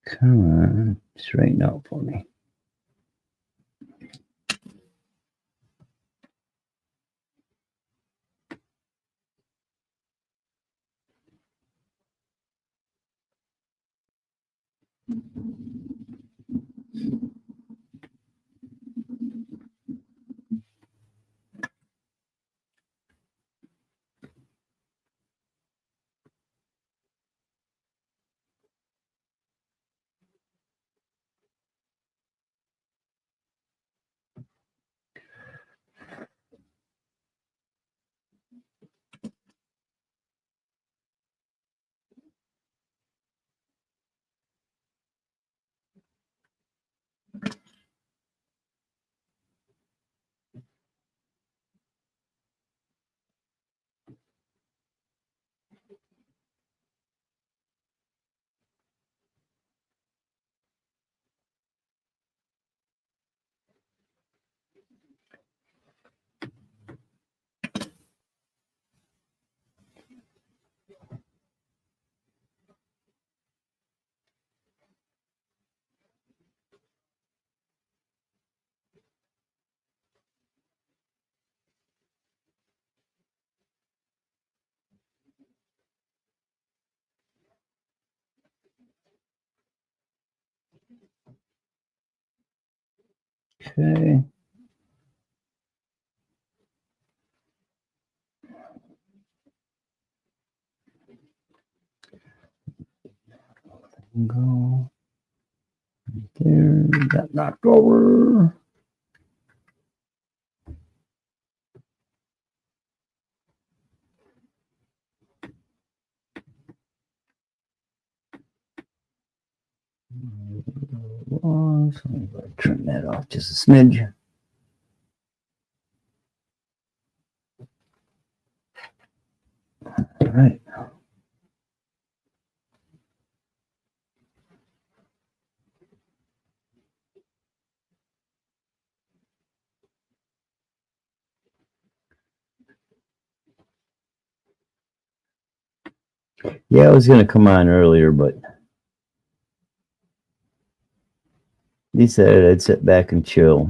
S1: Come on, straighten out for me. Okay. Go there. Got knocked over. So I'm going to trim that off just a smidge. All right. Yeah, I was going to come on earlier, but he said I'd sit back and chill,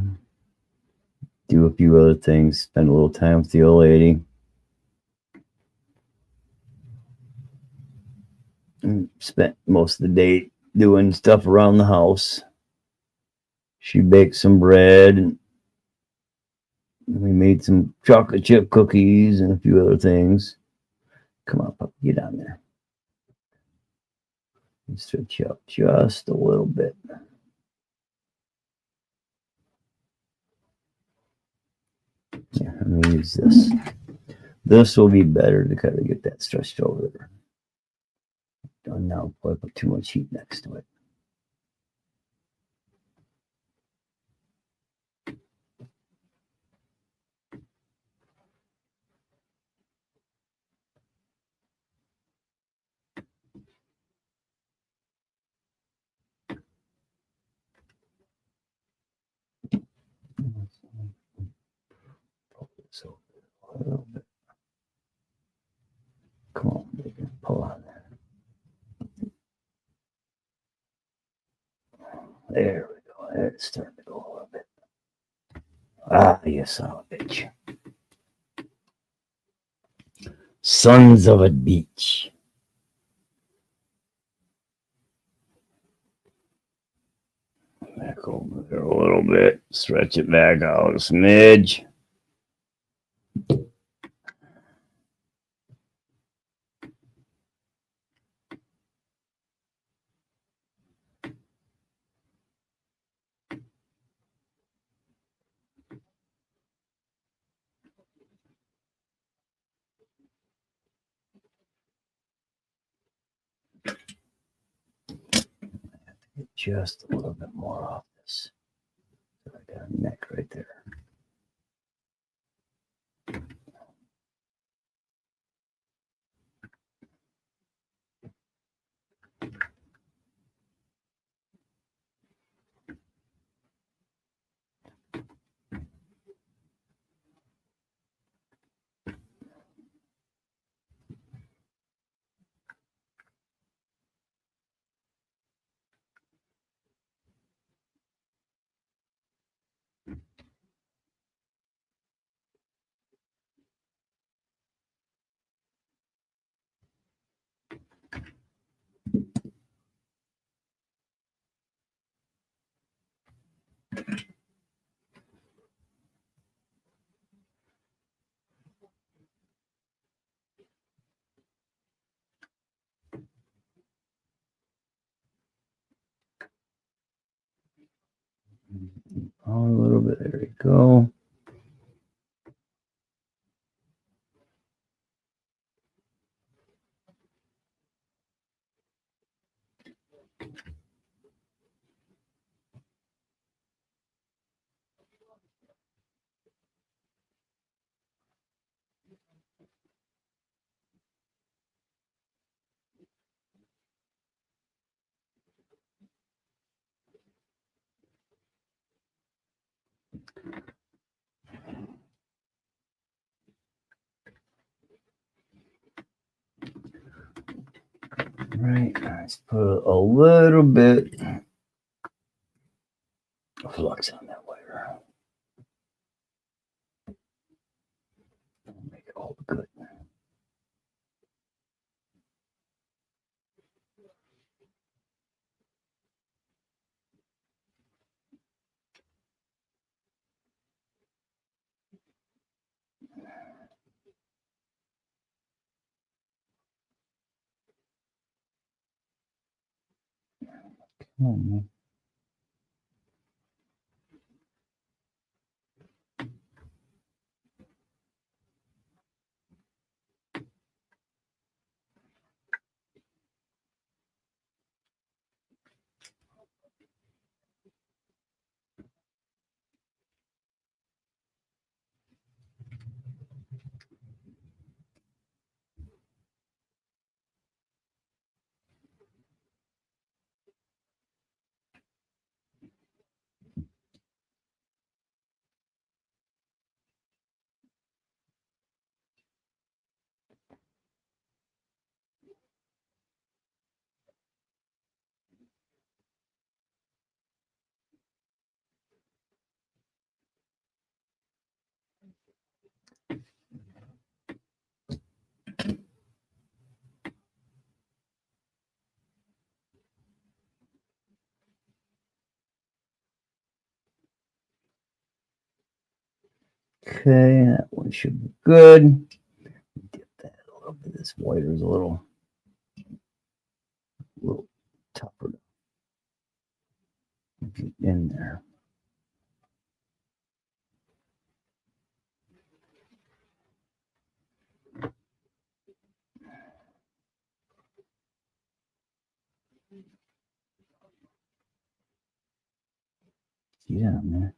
S1: do a few other things, spend a little time with the old lady. And spent most of the day doing stuff around the house. She baked some bread, and we made some chocolate chip cookies and a few other things. Come on, pup, get on there. Stretch out just a little bit. Yeah, let me use this. This will be better to kind of get that stretched over there. Don't now put too much heat next to it. Pull this over a little bit. Come on, baby, pull on there. There we go. There it's starting to go a little bit. Ah, you son of a bitch. Sons of a beach. Back over there a little bit. Stretch it back out a smidge. just a little bit more off this. So I got a neck right there. A little bit, there we go. Right, let's put a little bit of flux on that wire. Make it all good. Okay, that one should be good. Dip that a little bit. This wire is a little tougher to get in there. Yeah, man.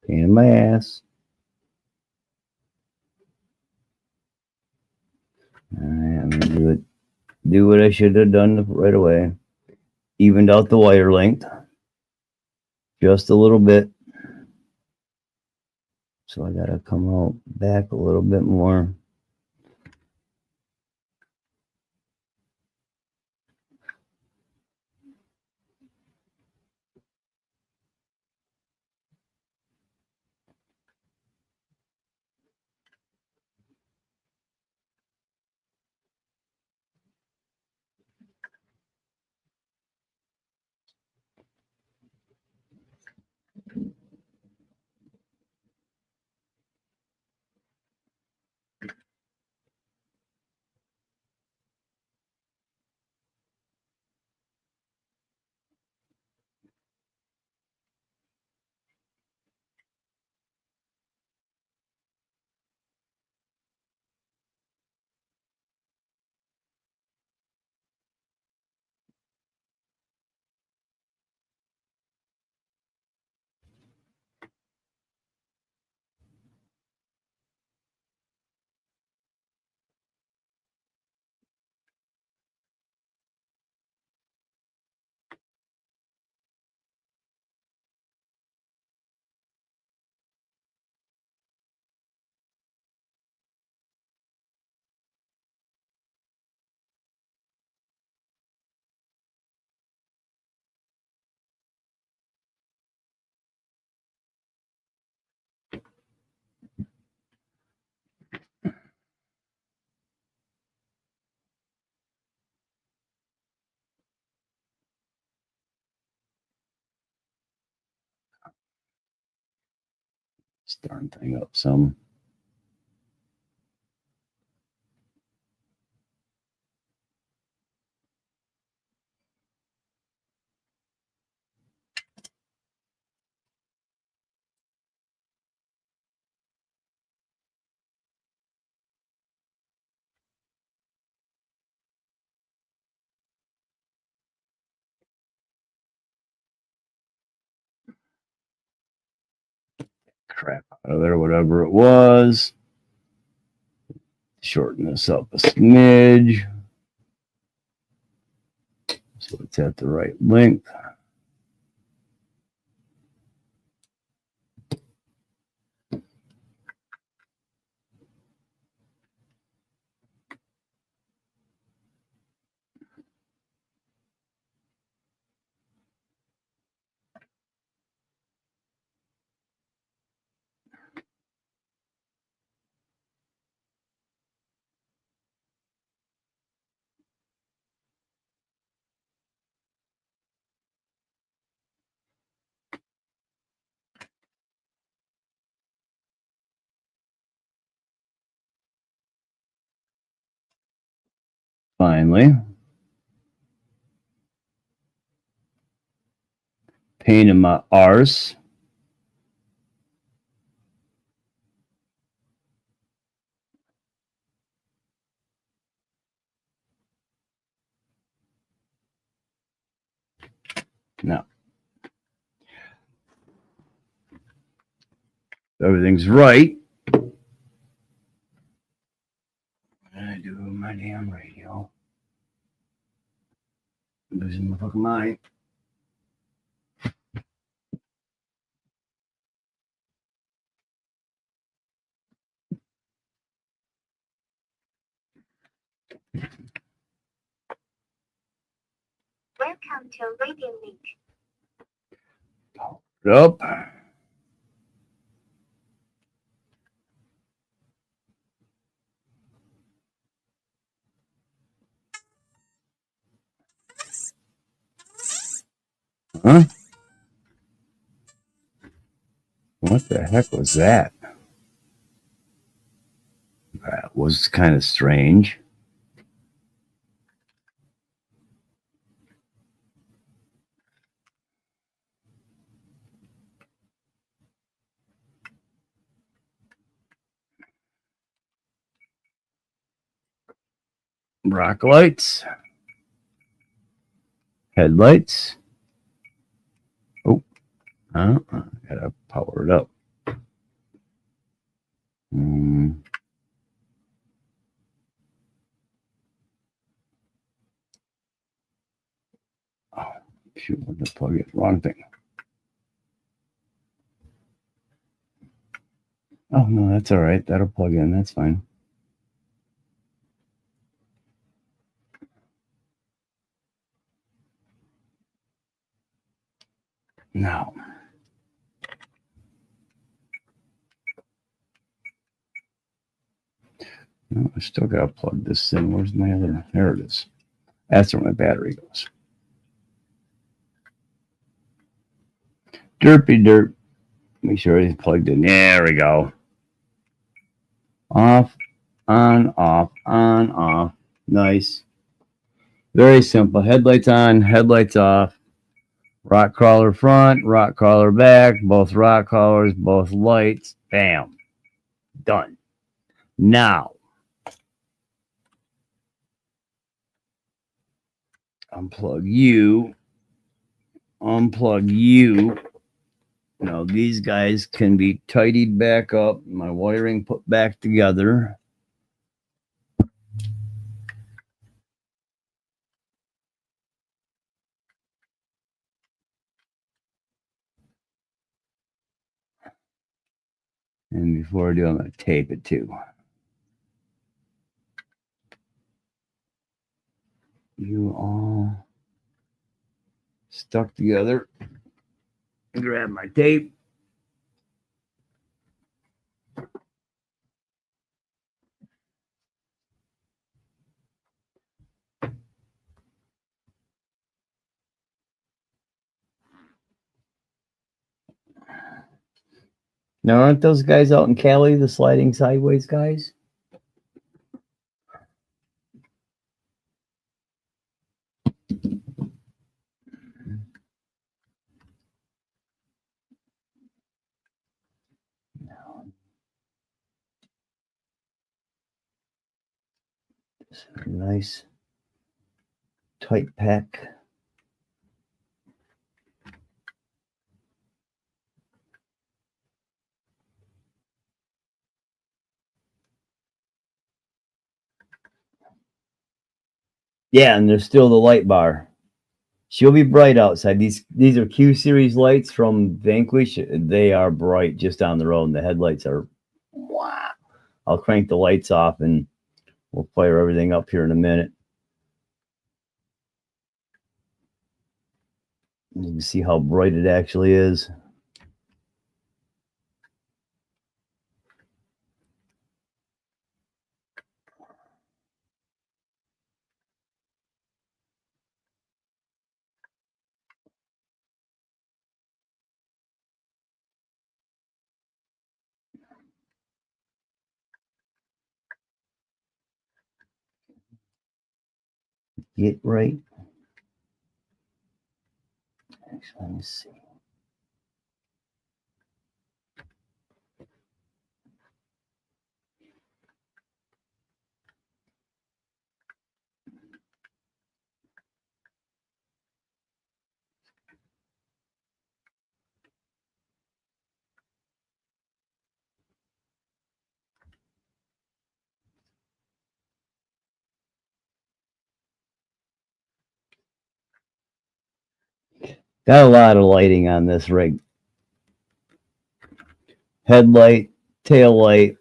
S1: Pain in my ass. All right, I'm gonna do what I should have done right away. Evened out the wire length just a little bit. So I gotta come out back a little bit more. This darn thing up some. Crap out of there, whatever it was. Shorten this up a smidge so it's at the right length. Finally, pain in my arse. Now, everything's right. I do my damn radio. I'm losing my fucking mind.
S2: Welcome to Radio Link.
S1: Power it up. Huh? What the heck was that? That was kind of strange. Rock lights. Headlights. Oh, gotta power it up. Oh, shoot, I'm gonna plug it. Wrong thing. Oh, no, that's all right. That'll plug in. That's fine. Now, no, I still got to plug this in. Where's my other? There it is. That's where my battery goes. Derpy derp. Make sure it's plugged in. There we go. Off, on, off, on, off. Nice. Very simple. Headlights on, headlights off. Rock crawler front, rock crawler back, both rock crawlers, both lights. Bam. Done. Now, unplug you. Unplug you. Now, these guys can be tidied back up. My wiring put back together. And before I do, I'm going to tape it too. You all stuck together. Grab my tape. Now, aren't those guys out in Cali, the sliding sideways guys? Nice tight pack. Yeah, and there's still the light bar. She'll be bright outside. These are Q series lights from Vanquish. They are bright just on their own. The headlights are wow. I'll crank the lights off and we'll fire everything up here in a minute. You can see how bright it actually is. Get right. Actually, let me see. Got a lot of lighting on this rig. Headlight, tail light,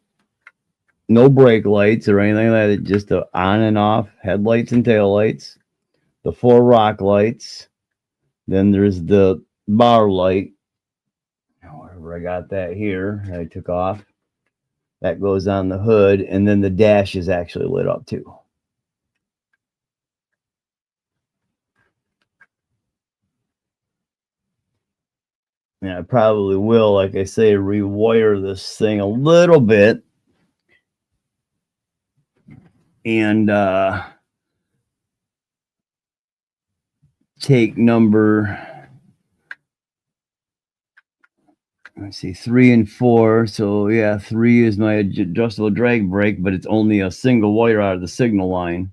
S1: no brake lights or anything like that. Just the on and off headlights and tail lights. The 4 rock lights. Then there's the bar light. Wherever I got that here, I took off. That goes on the hood, and then the dash is actually lit up too. And I probably will, like I say, rewire this thing a little bit. And take number, let's see, 3 and 4. So yeah, 3 is my adjustable drag brake, but it's only a single wire out of the signal line.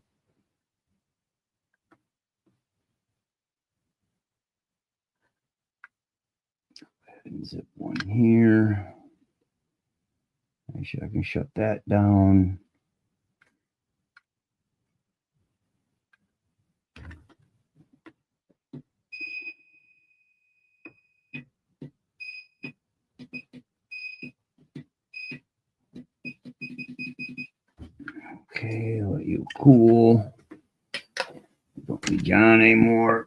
S1: Zip one here. Actually, I can shut that down. Okay, let you cool. Don't need John anymore.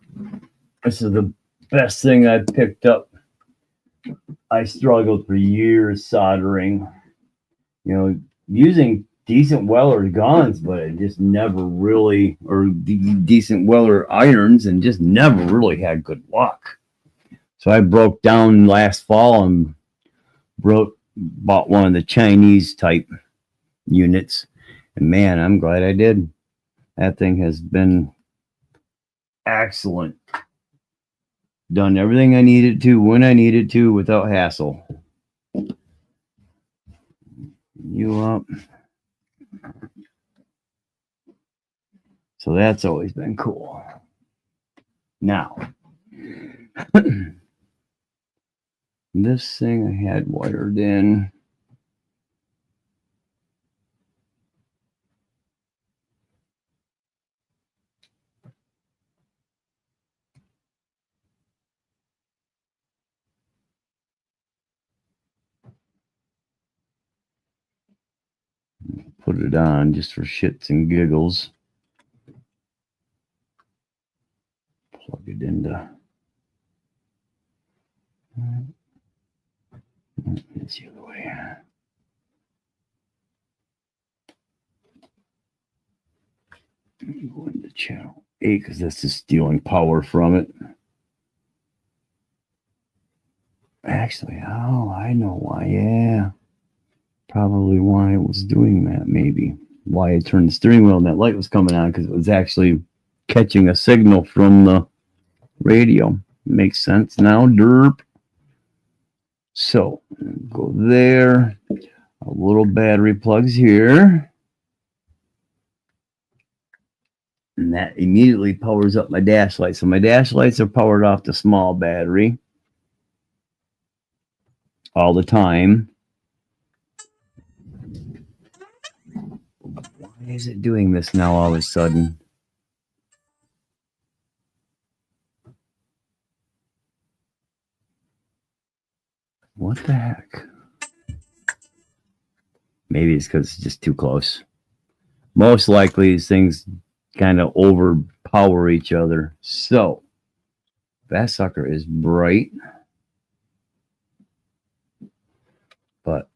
S1: This is the best thing I picked up. I struggled for years soldering, using decent Weller guns, but it just never really, or decent Weller irons, and just never really had good luck. So I broke down last fall and bought one of the Chinese type units, and man, I'm glad I did. That thing has been excellent. Done everything I needed to when I needed to without hassle. You up. So that's always been cool. Now, this thing I had wired in. Put it on just for shits and giggles. Plug it into. It's the other way. Go into channel 8 because this is stealing power from it. Actually, oh, I know why. Yeah. Probably why it was doing that, maybe. Why I turned the steering wheel and that light was coming on, because it was actually catching a signal from the radio. Makes sense now, derp. So, go there. A little battery plugs here. And that immediately powers up my dash lights. So my dash lights are powered off the small battery all the time. Why is it doing this now all of a sudden? What the heck? Maybe it's because it's just too close. Most likely these things kind of overpower each other. So, that sucker is bright. But,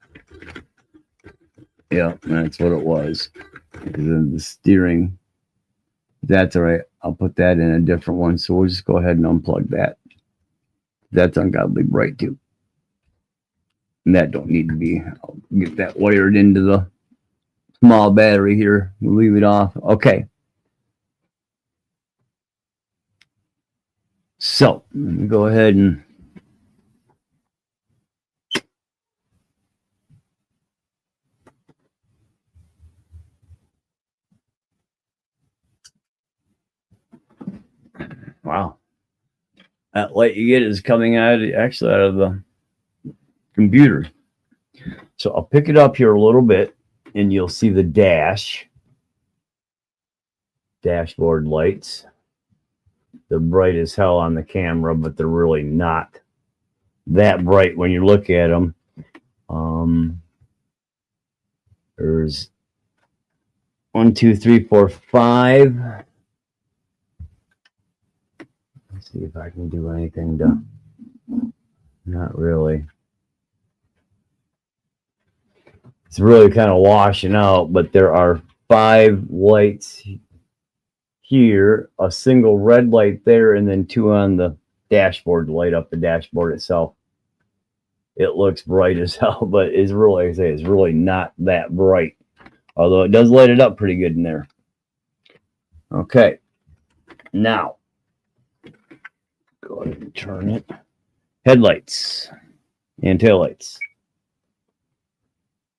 S1: yeah, that's what it was. Because of the steering. That's all right. I'll put that in a different one. So we'll just go ahead and unplug that. That's ungodly bright too. And that don't need to be. I'll get that wired into the small battery here. We'll leave it off. Okay. So let me go ahead and wow. That light you get is coming out of the computer. So I'll pick it up here a little bit and you'll see the dashboard lights. They're bright as hell on the camera, but they're really not that bright when you look at them. There's 1, 2, 3, 4, 5. Let's see if I can do anything to. Not really. It's really kind of washing out, but there are 5 lights here, a single red light there, and then 2 on the dashboard to light up the dashboard itself. It looks bright as hell, but it's really, like I say, it's really not that bright. Although it does light it up pretty good in there. Okay. Now, go ahead and turn it. Headlights and taillights.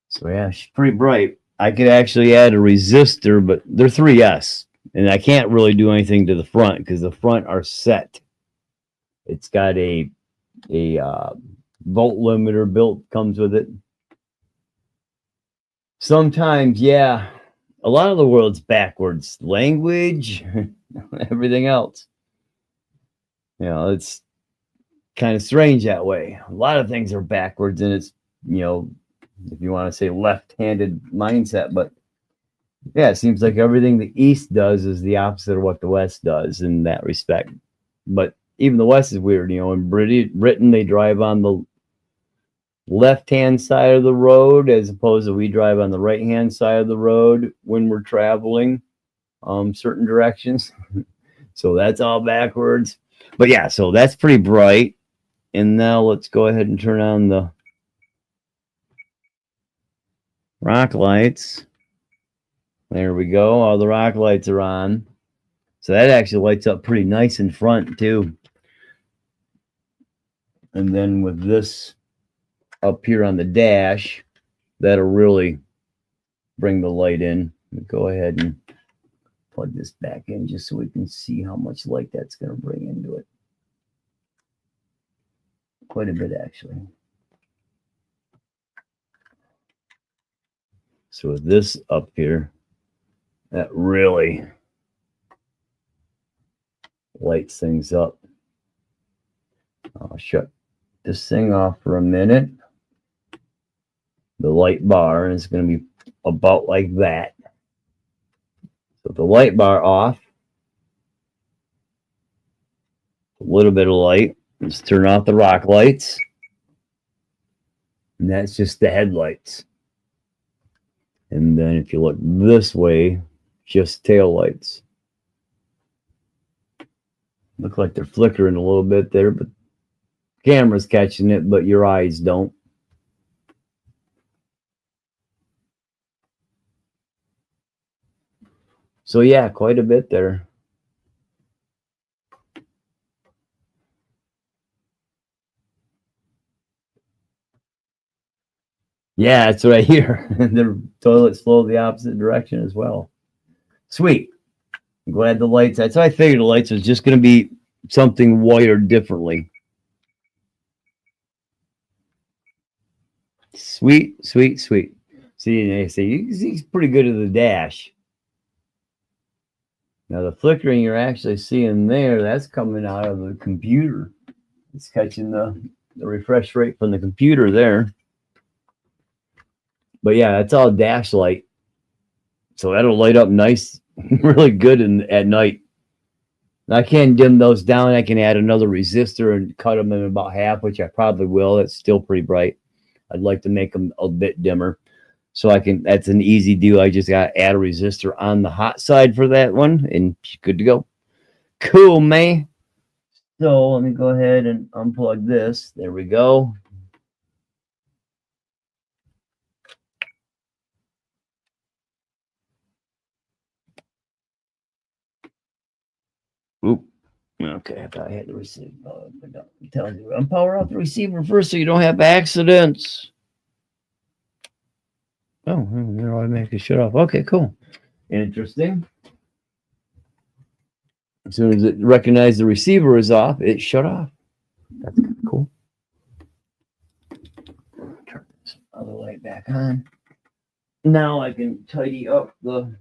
S1: So yeah, she's pretty bright. I could actually add a resistor, but they're 3S. And I can't really do anything to the front because the front are set. It's got a volt limiter built, comes with it. Sometimes, yeah, a lot of the world's backwards. Language, everything else. You know, it's kind of strange that way. A lot of things are backwards, and it's, you know, if you want to say left-handed mindset, but Yeah, it seems like everything the East does is the opposite of what the West does in that respect. But even the West is weird. You know, in Britain, they drive on the left-hand side of the road as opposed to we drive on the right-hand side of the road when we're traveling certain directions. So that's all backwards. But yeah, so that's pretty bright. And now let's go ahead and turn on the rock lights. There we go. All the rock lights are on. So that actually lights up pretty nice in front too. And then with this up here on the dash, that'll really bring the light in. Go ahead and plug this back in just so we can see how much light that's going to bring into it. Quite a bit, actually. So with this up here, that really lights things up. I'll shut this thing off for a minute. The light bar is going to be about like that. So the light bar off, a little bit of light. Let's turn off the rock lights. And that's just the headlights. And then if you look this way, just tail lights. Look like they're flickering a little bit there, but the camera's catching it, but your eyes don't. So yeah, quite a bit there. Yeah, that's what I hear. And the toilets flow the opposite direction as well. Sweet. I'm glad the lights, that's why I figured the lights was just going to be something wired differently. Sweet, sweet, sweet. See, I say he's pretty good at the dash. Now the flickering you're actually seeing there, that's coming out of the computer. It's catching the refresh rate from the computer there. But yeah, that's all dash light. So that'll light up nice, really good at night. I can dim those down. I can add another resistor and cut them in about half, which I probably will. It's still pretty bright. I'd like to make them a bit dimmer. So I can, that's an easy do. I just got to add a resistor on the hot side for that one and good to go. Cool, man. So let me go ahead and unplug this. There we go. Oop. Okay, I thought I had the receiver. It tells you unpower out the receiver first so you don't have accidents. Oh, they're automatically shut off. Okay, cool. Interesting. As soon as it recognized the receiver is off, it shut off. That's kind of cool. Turn this other light back on. Now I can tidy up the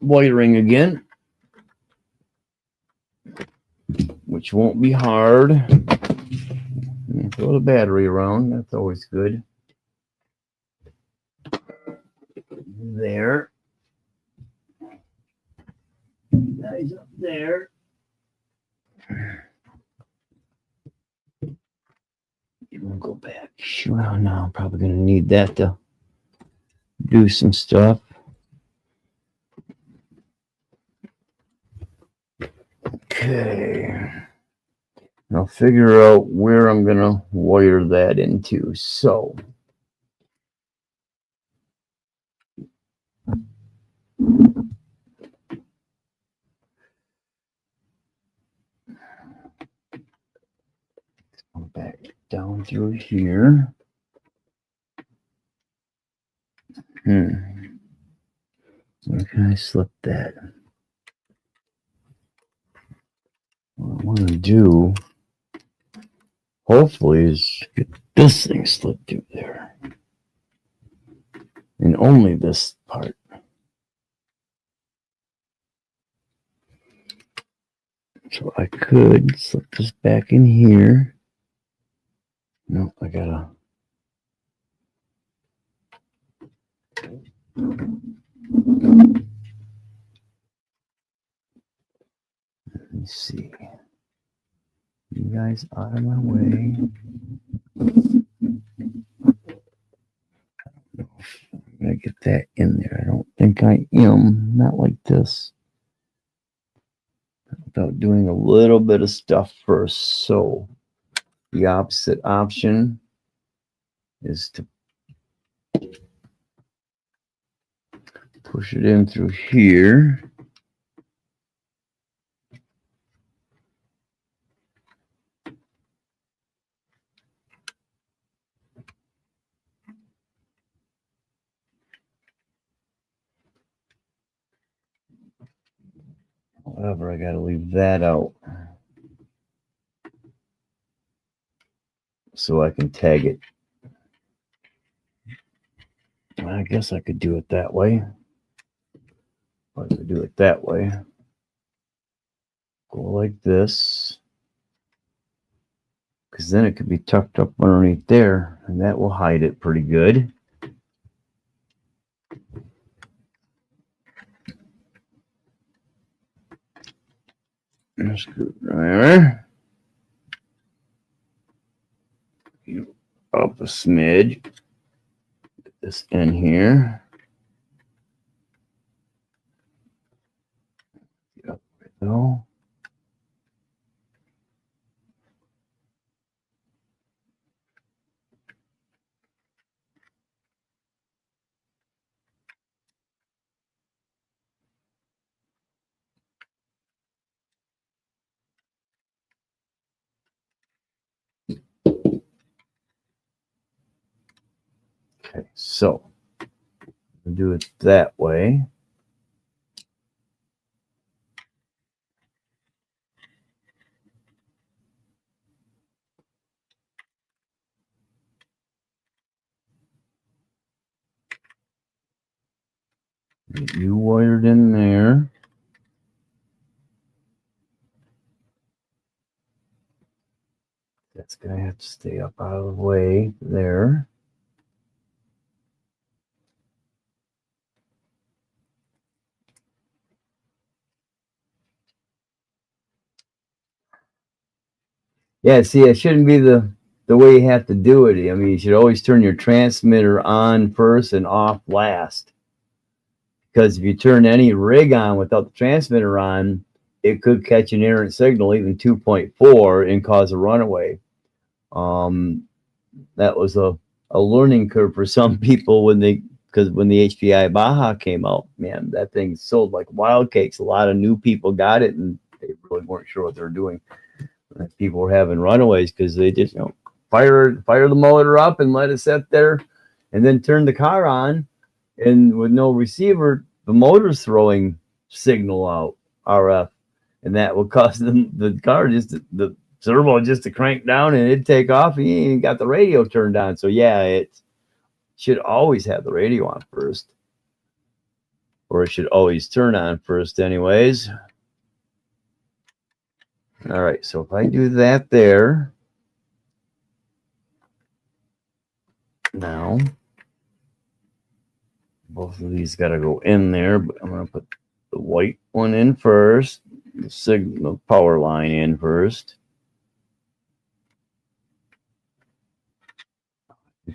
S1: wiring again, which won't be hard. Throw the battery around. That's always good. There. Guys up there. We'll go back. Well, now I'm probably going to need that to do some stuff. Okay. I'll figure out where I'm going to wire that into. So. Back down through here. Where can I slip that? What I want to do, hopefully, is get this thing slipped through there. And only this part. So I could slip this back in here. No, I gotta. Let's see. You guys out of my way. I'm gonna get that in there. I don't think I am. Not like this. Without doing a little bit of stuff first. So the opposite option is to push it in through here. However, I got to leave that out so I can tag it. I guess I could do it that way. Or I could do it that way. Go like this. Because then it could be tucked up underneath there, and that will hide it pretty good. Screwdriver. Up a smidge. Get this in here. Up we go. Okay, so we'll do it that way. Get you wired in there. That's going to have to stay up out of the way there. Yeah, see, it shouldn't be the way you have to do it. I mean, you should always turn your transmitter on first and off last. Because if you turn any rig on without the transmitter on, it could catch an errant signal, even 2.4, and cause a runaway. That was a learning curve for some people because when the HPI Baja came out, man, that thing sold like wild cakes. A lot of new people got it, and they really weren't sure what they were doing. People were having runaways because they just fire the motor up and let it sit there, and then turn the car on, and with no receiver, the motor's throwing signal out RF, and that will cause the car the servo just to crank down and it'd take off, and you ain't got the radio turned on. So yeah, it should always have the radio on first, or it should always turn on first anyways. All right, so if I do that there, now both of these got to go in there, but I'm going to put the white one in first, the signal power line in first.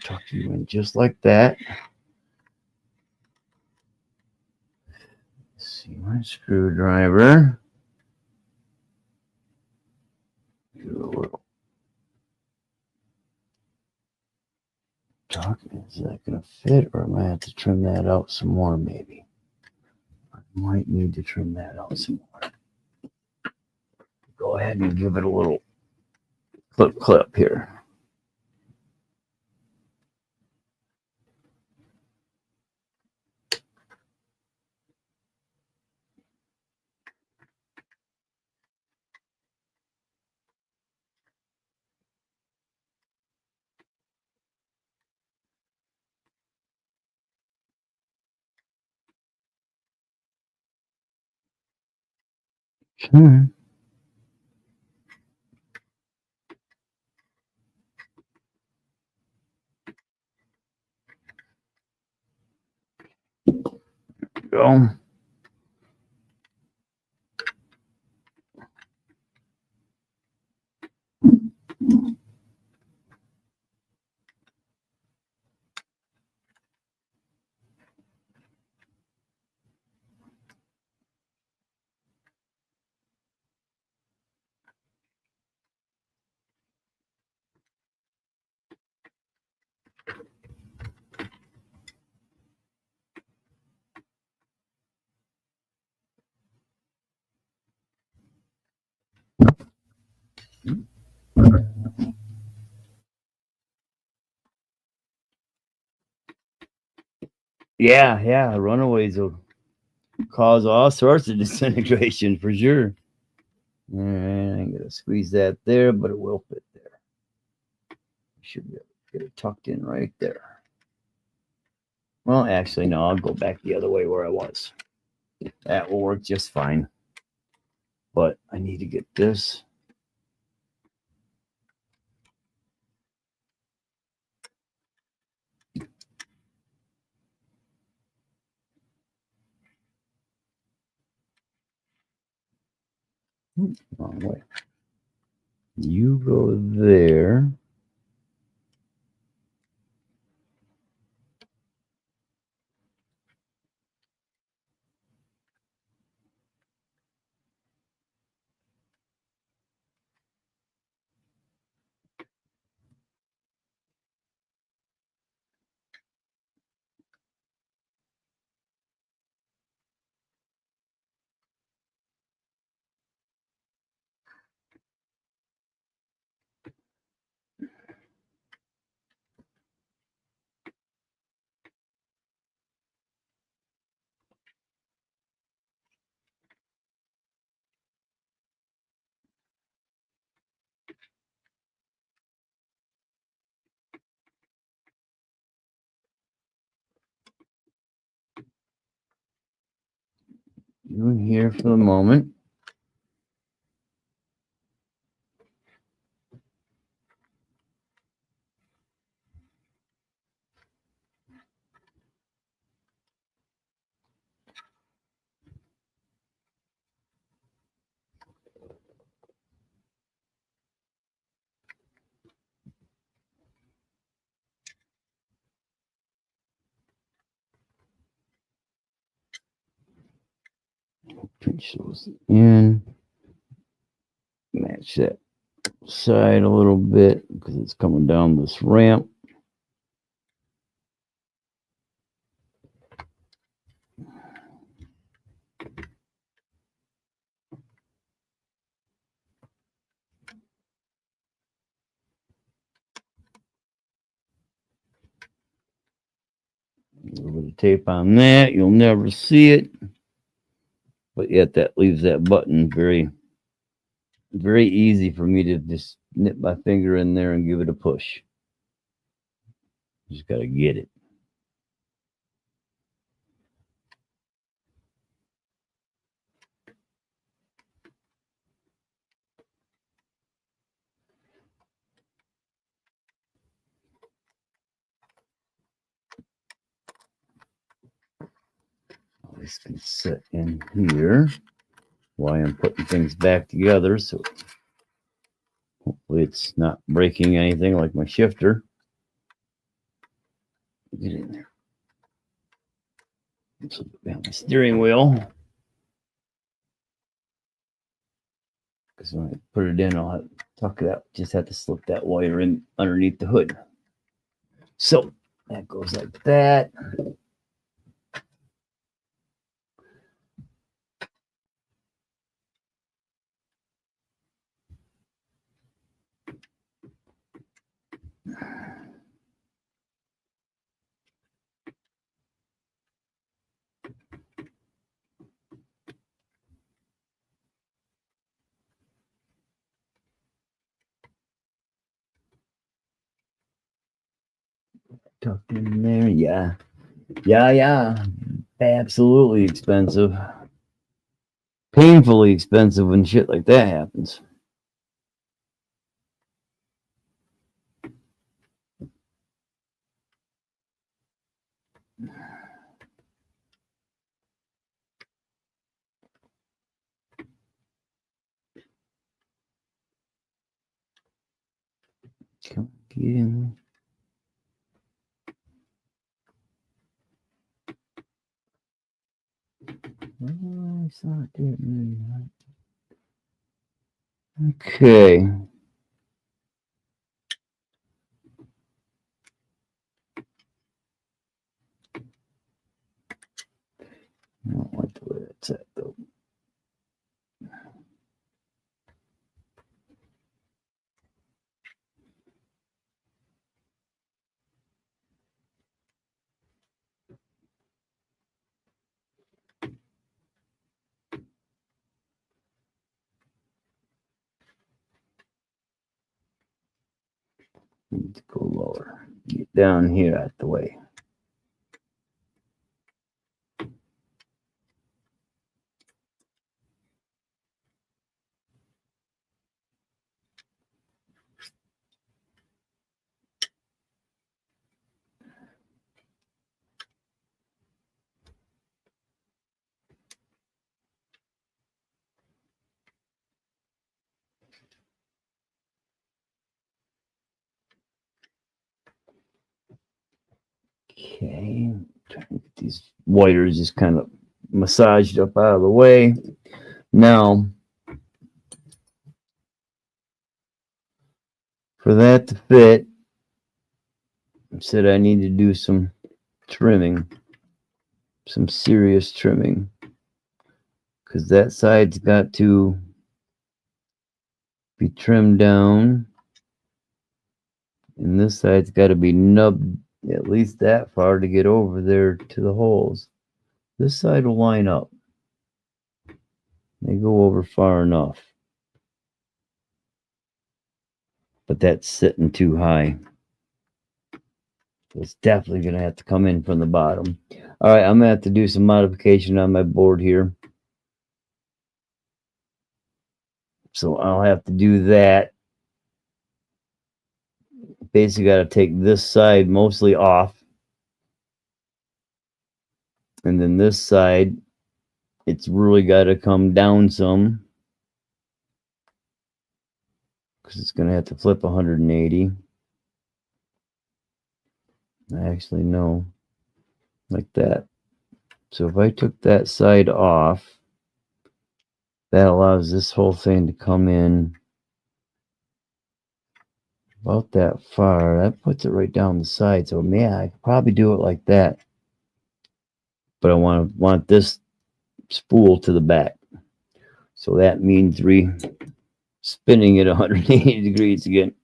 S1: Tuck you in just like that. Let's see my screwdriver. Do a little tuck. Is that going to fit, or am I have to trim that out some more? Maybe I might need to trim that out some more. Go ahead and give it a little clip here. Okay. go. Yeah, runaways will cause all sorts of disintegration for sure. All right, I'm gonna squeeze that there, but it will fit there. Should be able to get it tucked in right there. Well, actually, no, I'll go back the other way where I was. That will work just fine. But I need to get this. Wrong way. You go there. You in here for the moment. Pinch those in. Match that side a little bit because it's coming down this ramp. A little bit of tape on that. You'll never see it. But yet that leaves that button very, very easy for me to just nip my finger in there and give it a push. Just got to get it. This can sit in here while I'm putting things back together. So hopefully it's not breaking anything like my shifter. Get in there. This will be on the steering wheel. Because when I put it in, I'll have to tuck it out. Just have to slip that wire in underneath the hood. So that goes like that. Tucked in there. Yeah. Absolutely expensive. Painfully expensive when shit like that happens. heating. Oh, it's not doing that. Okay. I don't like the way that's at though. Need to go lower. Get down here out the way. Okay. Trying to get these wires just kind of massaged up out of the way. Now, for that to fit, I said I need to do some trimming, some serious trimming, because that side's got to be trimmed down, and this side's got to be nubbed at least that far to get over there to the holes. This side will line up. They go over far enough, but that's sitting too high. So it's definitely going to have to come in from the bottom. All right, I'm going to have to do some modification on my board here. So I'll have to do that. Basically, got to take this side mostly off. And then this side, it's really got to come down some, because it's going to have to flip 180. Actually, no, like that. So if I took that side off, that allows this whole thing to come in about that far. That puts it right down the side. So yeah, I could probably do it like that. But I want this spool to the back. So that means spinning it 180 degrees again.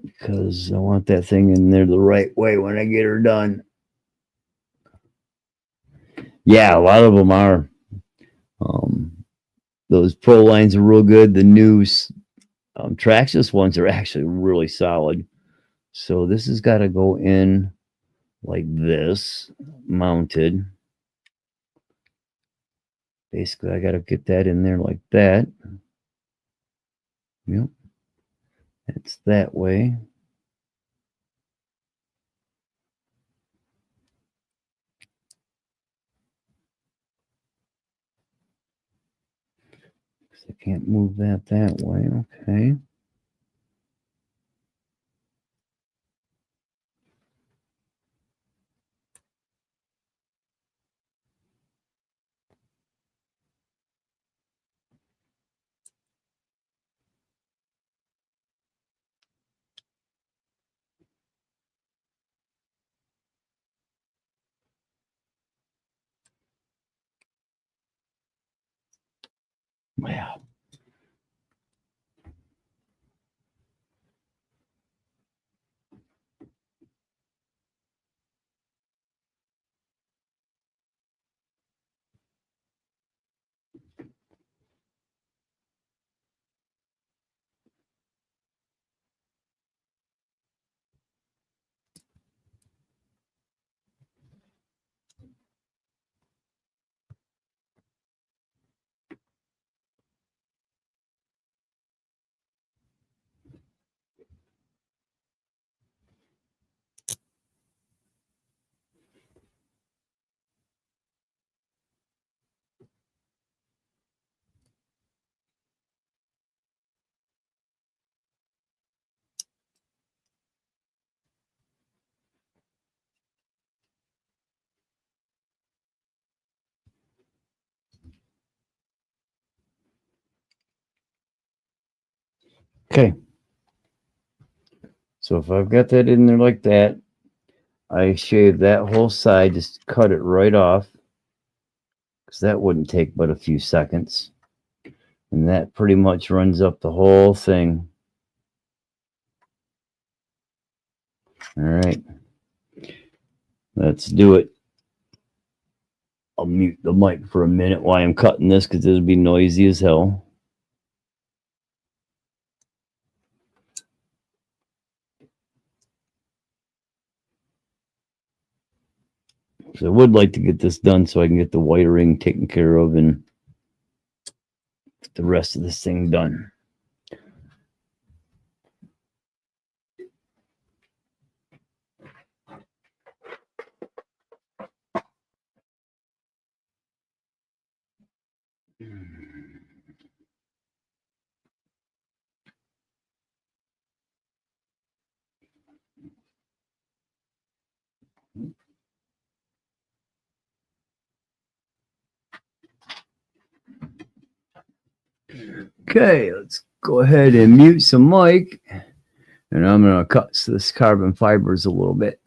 S1: Because I want that thing in there the right way when I get her done. Yeah, a lot of them are. Those Pro lines are real good. The new Traxxas ones are actually really solid. So this has got to go in like this, mounted. Basically, I got to get that in there like that. Yep. It's that way. I can't move that way. Okay. Wow. Okay. So if I've got that in there like that, I shave that whole side, just cut it right off, because that wouldn't take but a few seconds. And that pretty much runs up the whole thing. All right. Let's do it. I'll mute the mic for a minute while I'm cutting this, because it'll be noisy as hell. So I would like to get this done so I can get the wiring taken care of and the rest of this thing done. Okay, let's go ahead and mute some mic. And I'm going to cut this carbon fibers a little bit.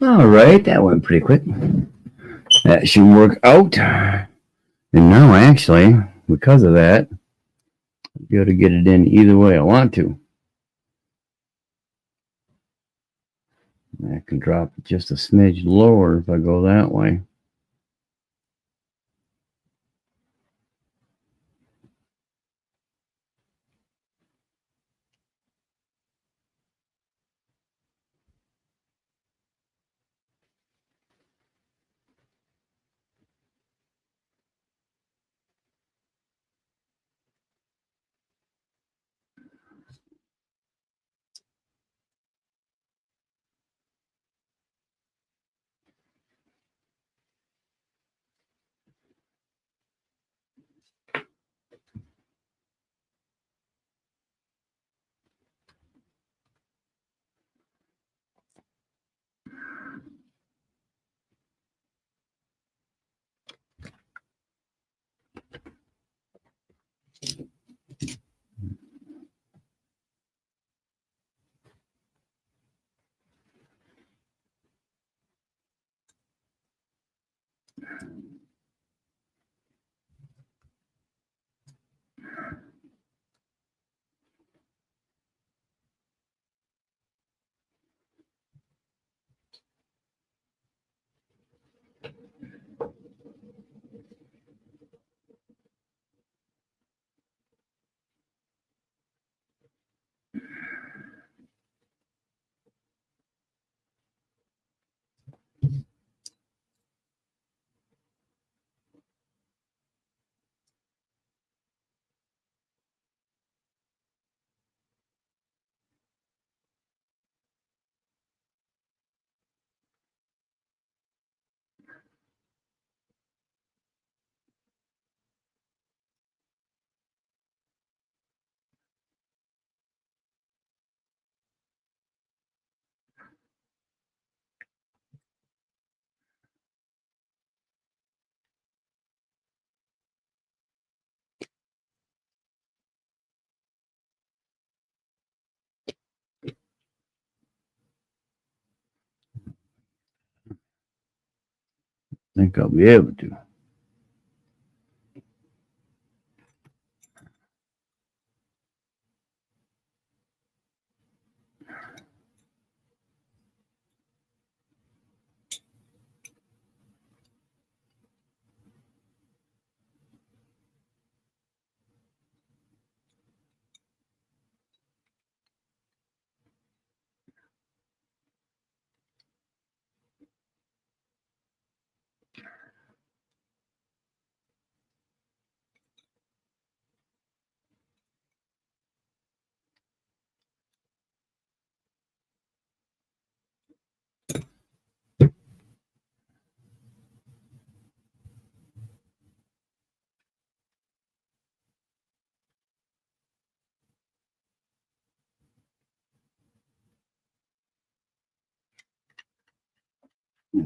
S1: All right, that went pretty quick. That should work out. And now, actually, because of that, I'll be able to get it in either way I want to. I can drop it just a smidge lower if I go that way. think I'll be able to.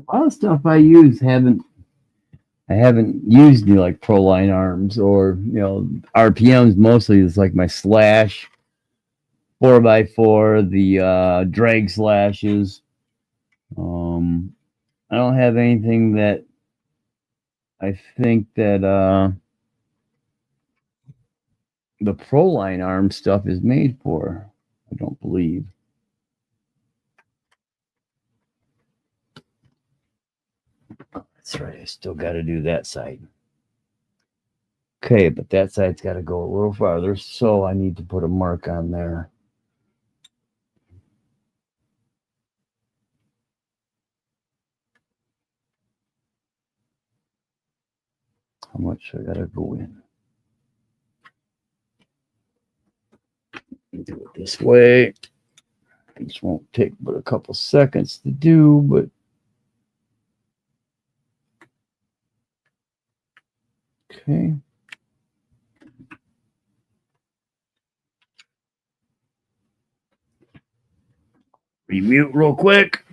S1: A lot of stuff I use I haven't used any like Proline arms or RPMs. Mostly it's like my slash 4x4, the drag slashes. I don't have anything that I think that the Proline arm stuff is made for. I don't believe. That's right. I still got to do that side. Okay, but that side's got to go a little farther, so I need to put a mark on there. How much I got to go in? Do it this way. This won't take but a couple seconds to do, but okay. Remute real quick.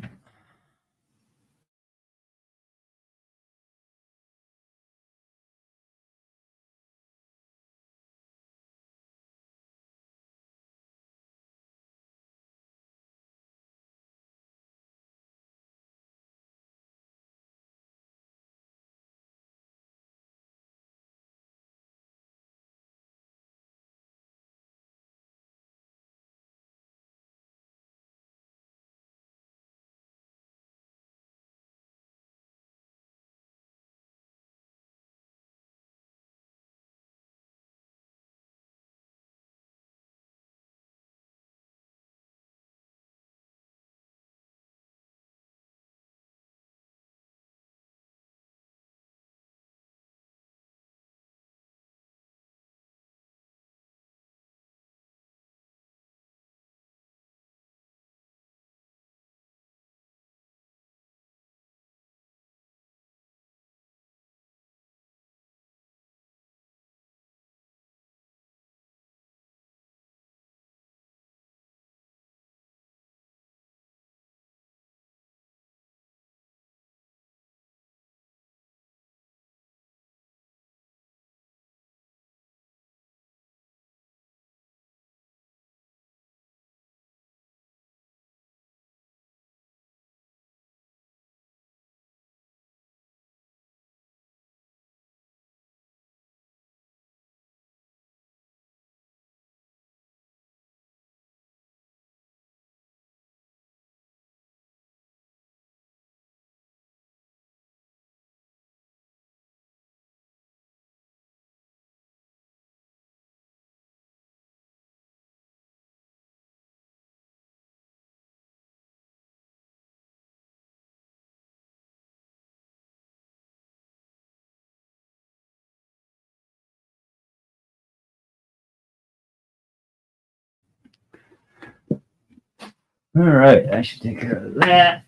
S1: All right, I should take care of that.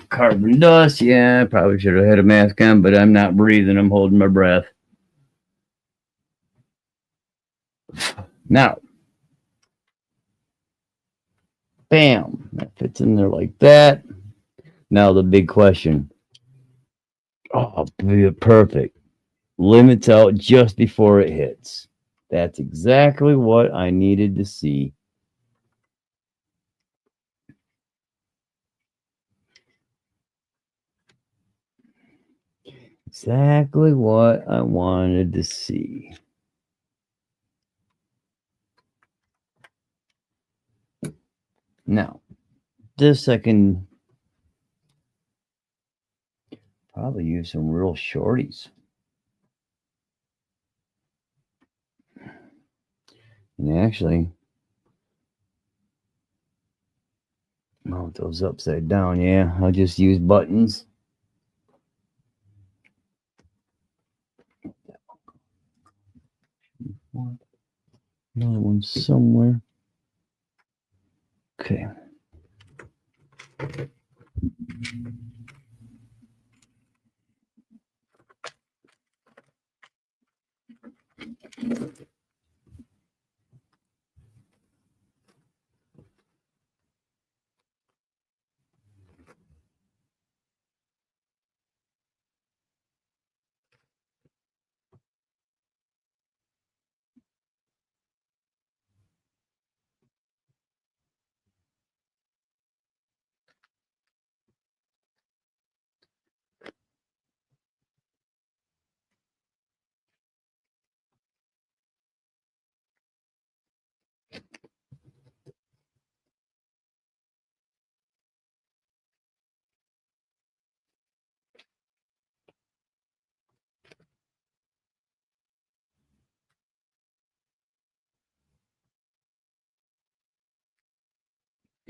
S1: Carbon dust, yeah, I probably should have had a mask on, but I'm not breathing. I'm holding my breath. Now, bam, that fits in there like that. Now the big question. Oh, perfect. Limits out just before it hits. That's exactly what I needed to see. exactly what I wanted to see. Now, this I can probably use some real shorties. And actually, mount those upside down. Yeah, I'll just use buttons. Another one somewhere. Okay.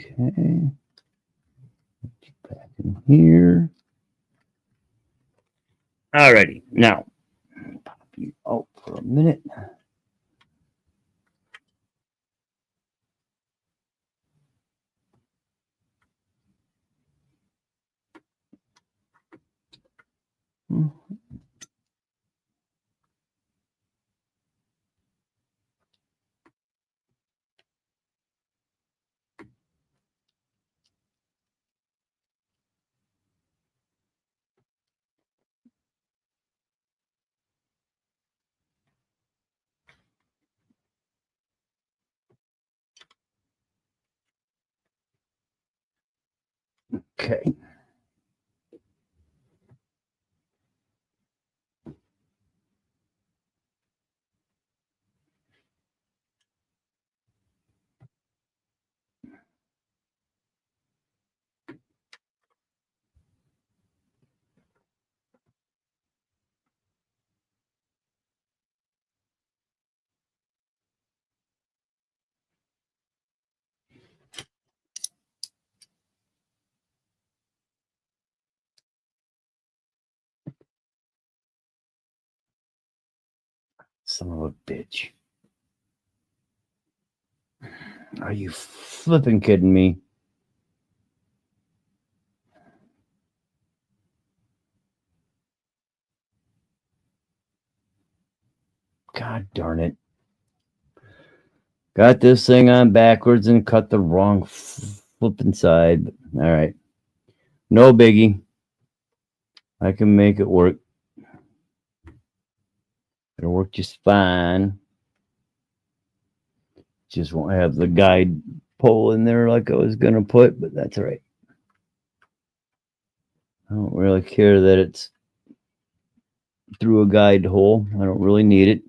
S1: Okay. Back in here. Alrighty. Now, pop you out for a minute. Okay. Son of a bitch. Are you flipping kidding me? God darn it. Got this thing on backwards and cut the wrong flipping side. All right. No biggie. I can make it work. It'll work just fine. Just won't have the guide pole in there like I was going to put, but that's all right. I don't really care that it's through a guide hole. I don't really need it.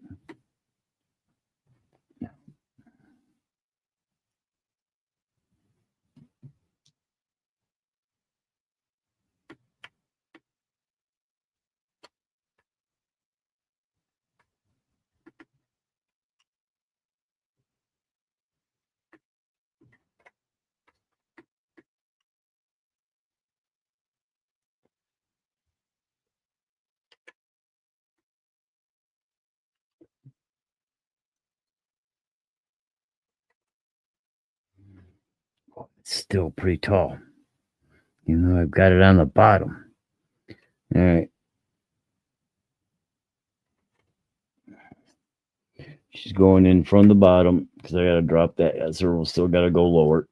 S1: It's still pretty tall. You know, I've got it on the bottom. All right. She's going in from the bottom because I got to drop that. Servo still got to go lower.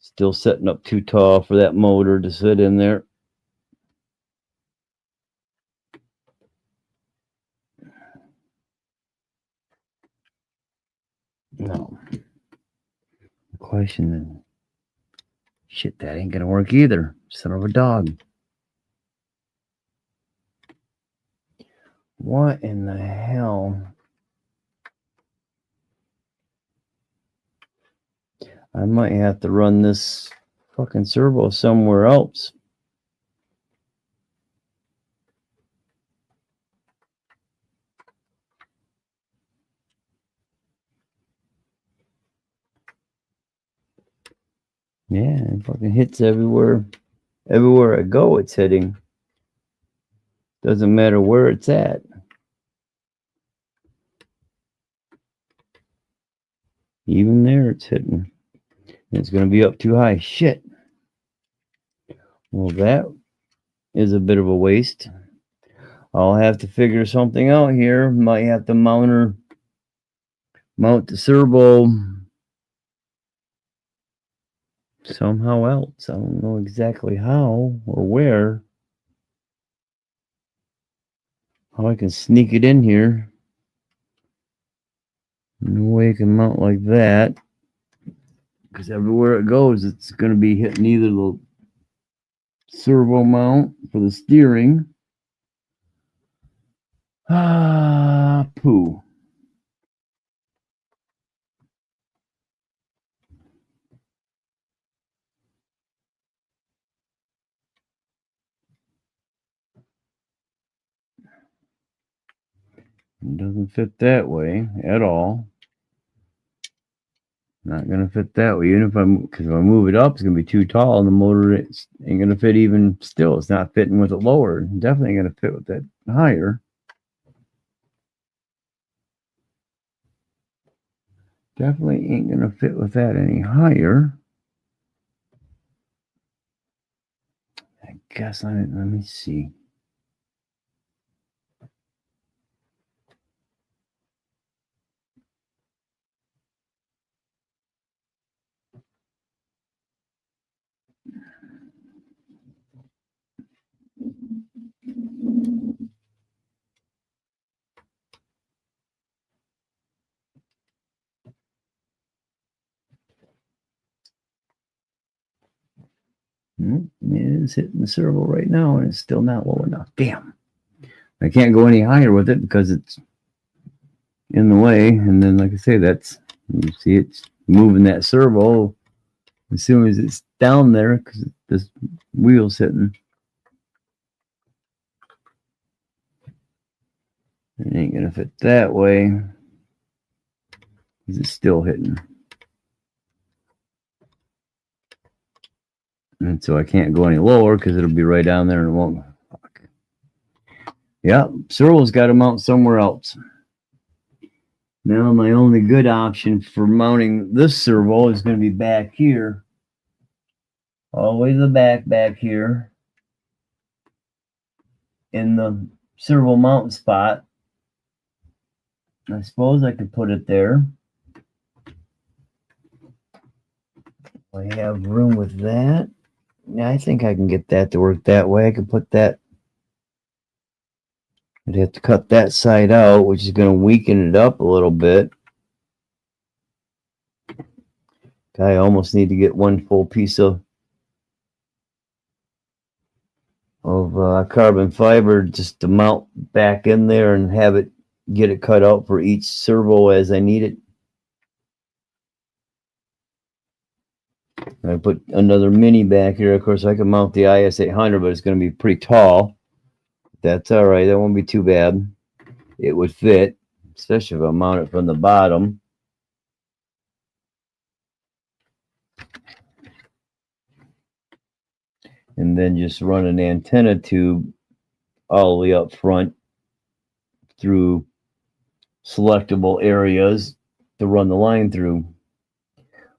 S1: Still setting up too tall for that motor to sit in there. No. Question then. Shit, that ain't gonna work either. Son of a dog. What in the hell? I might have to run this fucking servo somewhere else. Yeah, it fucking hits everywhere. Everywhere I go, it's hitting. Doesn't matter where it's at. Even there, it's hitting. It's going to be up too high. Shit. Well, that is a bit of a waste. I'll have to figure something out here. Might have to mount the servo somehow else. I don't know exactly how or where. How I can sneak it in here. No way I can mount like that. Because everywhere it goes, it's going to be hitting either the servo mount for the steering. Poo. It doesn't fit that way at all. Not going to fit that way. Even because if I move it up, it's going to be too tall, and the motor ain't going to fit even still. It's not fitting with it lower. Definitely going to fit with that higher. Definitely ain't going to fit with that any higher. I guess let me see. It is hitting the servo right now, and it's still not low enough. Damn. I can't go any higher with it because it's in the way. And then, like I say, you see it's moving that servo as soon as it's down there because this wheel's hitting. It ain't going to fit that way because it's still hitting. And so I can't go any lower because it'll be right down there and it won't. Fuck. Yeah, servo's got to mount somewhere else. Now my only good option for mounting this servo is going to be back here. All the way to the back here. In the servo mount spot. I suppose I could put it there. I have room with that. Yeah, I think I can get that to work that way. I can put that. I'd have to cut that side out, which is going to weaken it up a little bit. I almost need to get one full piece of carbon fiber just to mount back in there and get it cut out for each servo as I need it. I put another mini back here. Of course, I can mount the IS-800, but it's going to be pretty tall. That's all right. That won't be too bad. It would fit, especially if I mount it from the bottom. And then just run an antenna tube all the way up front through selectable areas to run the line through.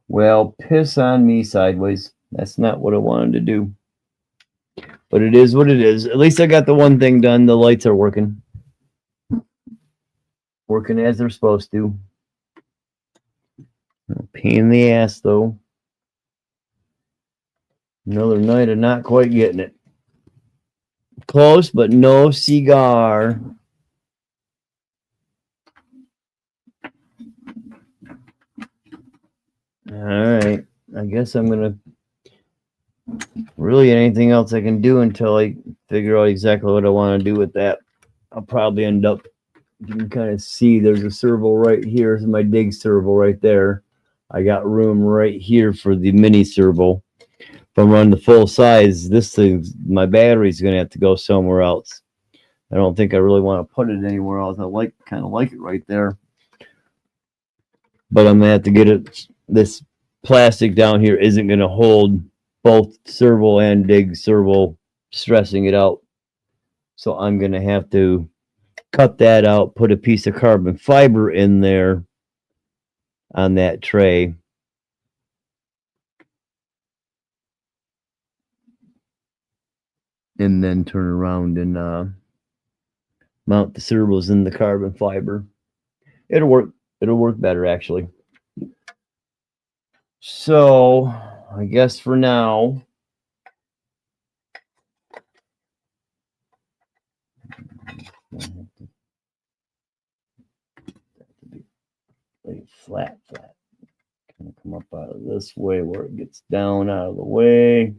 S1: Well, piss on me sideways. That's not what I wanted to do. But it is what it is. At least I got the one thing done. The lights are working. Working as they're supposed to. Pain in the ass, though. Another night of not quite getting it. Close, but no cigar. All right. I guess I'm going to really anything else I can do until I figure out exactly what I want to do with that I'll probably end up, you can kind of see there's a servo right here. There's my dig servo right there. I got room right here for the mini servo. If I'm running the full size, this thing, my battery's going to have to go somewhere else. I don't think I really want to put it anywhere else. I kind of like it right there. But I'm going to have to get it. This plastic down here isn't going to hold both servo and dig servo, stressing it out. So I'm going to have to cut that out, put a piece of carbon fiber in there on that tray. And then turn around and mount the servos in the carbon fiber. It'll work. It'll work better, actually. So I guess for now, flat. Kind of come up out of this way where it gets down out of the way.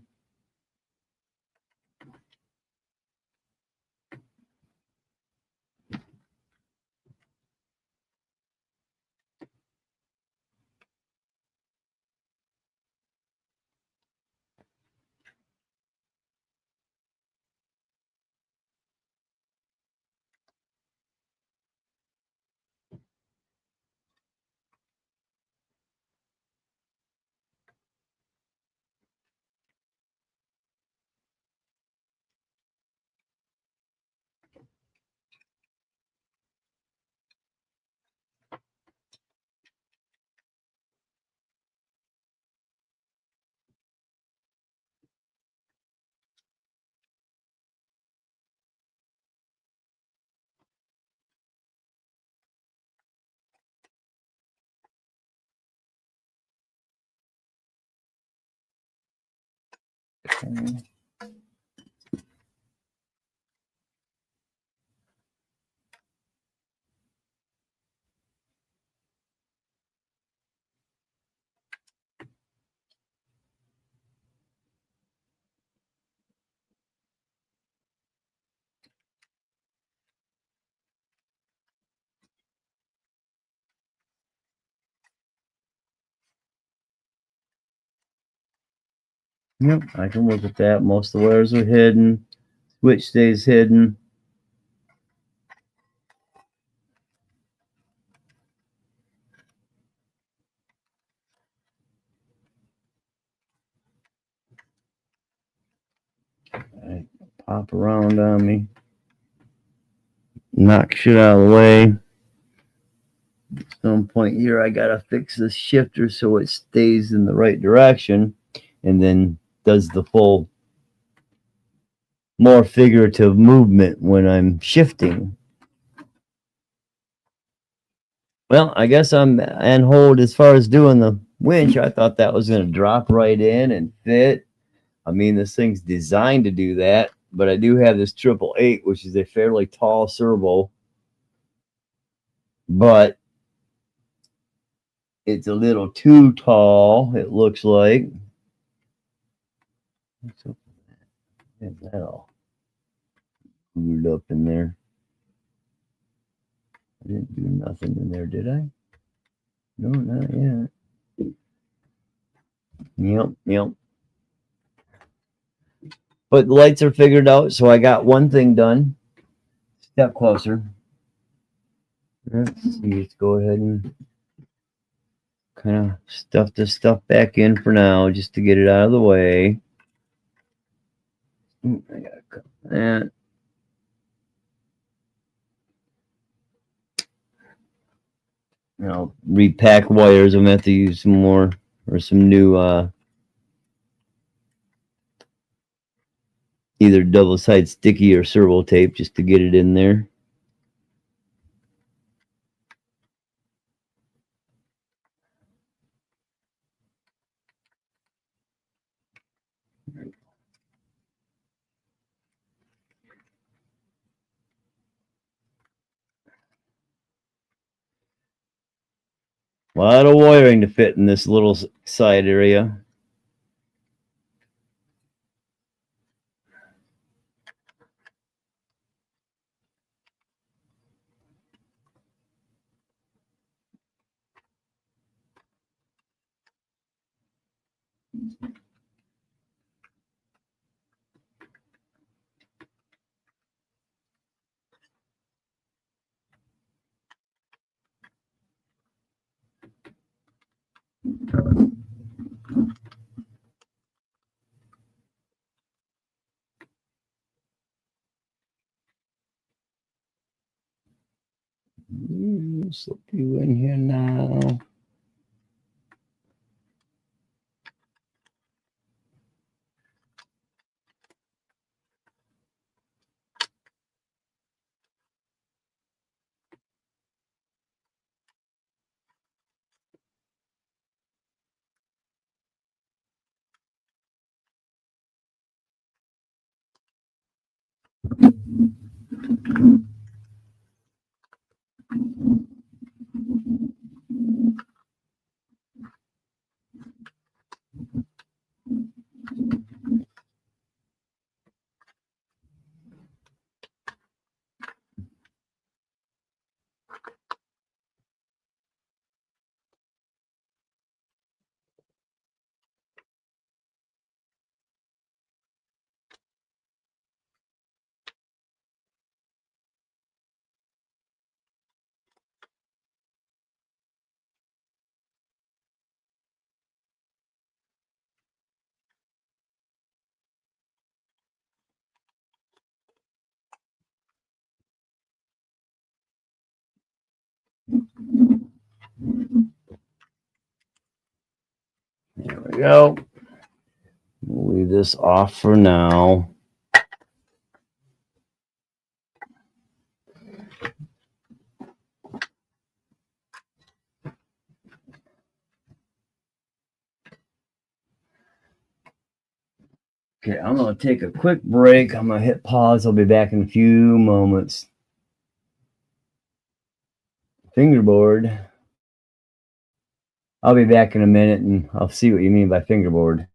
S1: Okay. Yep, I can look at that. Most of the wires are hidden. Switch stays hidden. Right, pop around on me. Knock shit out of the way. At some point here, I gotta fix this shifter so it stays in the right direction, and then does the full, more figurative movement when I'm shifting. Well, I guess I'm on hold as far as doing the winch. I thought that was going to drop right in and fit. I mean, this thing's designed to do that, but I do have this 888, which is a fairly tall servo, but it's a little too tall, it looks like. What's up with that? That all glued up in there. I didn't do nothing in there, did I? No, not yet. Yep. But the lights are figured out, so I got one thing done. Step closer. Let's see, let's go ahead and kind of stuff this stuff back in for now, just to get it out of the way. Ooh, I gotta cut that. And I'll repack wires. I'm gonna have to use some more or some new either double-sided sticky or servo tape just to get it in there. A lot of wiring to fit in this little side area. Slip you in here now. There we go. We'll leave this off for now. Okay, I'm going to take a quick break. I'm going to hit pause. I'll be back in a few moments. Fingerboard. I'll be back in a minute and I'll see what you mean by fingerboard.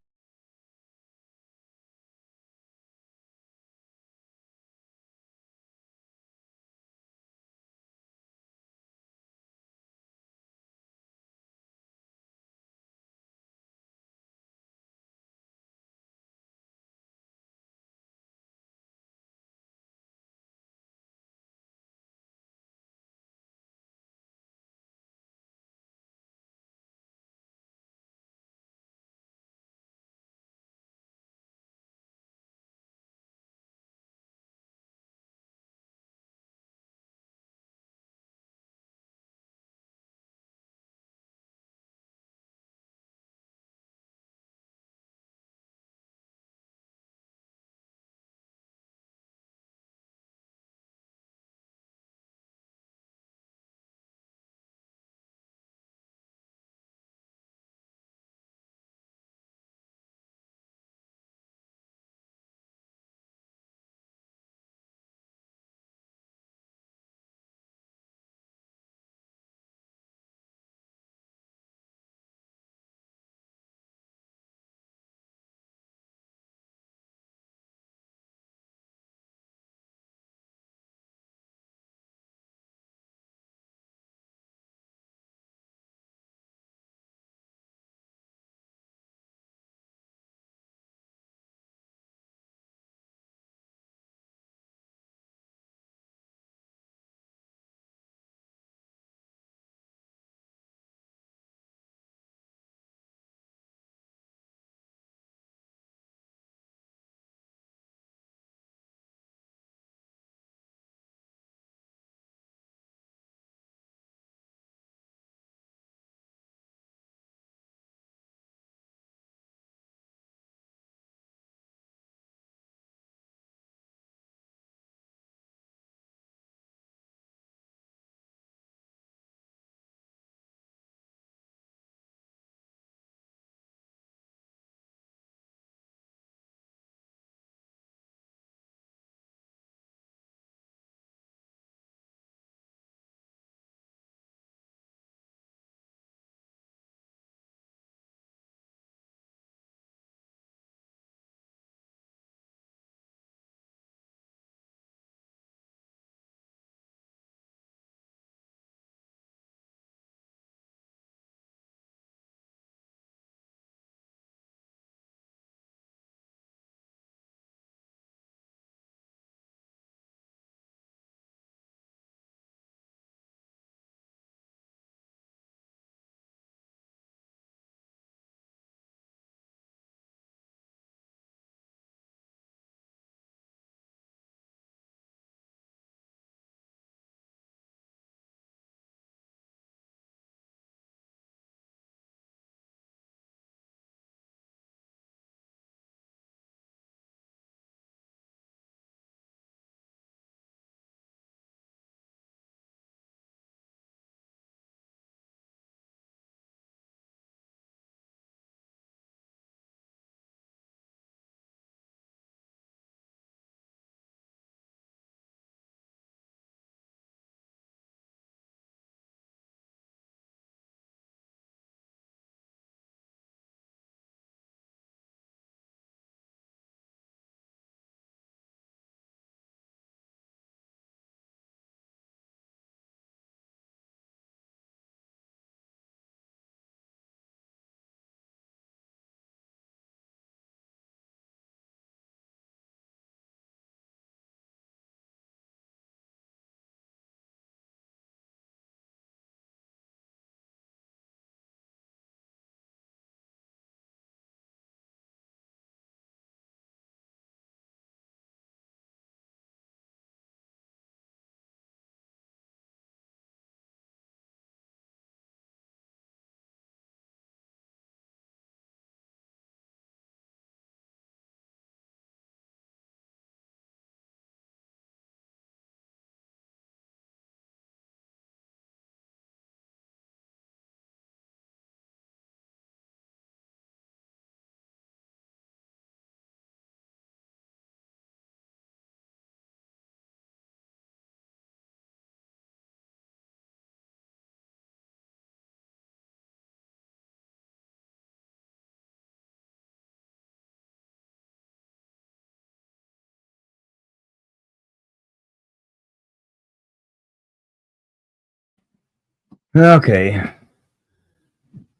S1: Okay.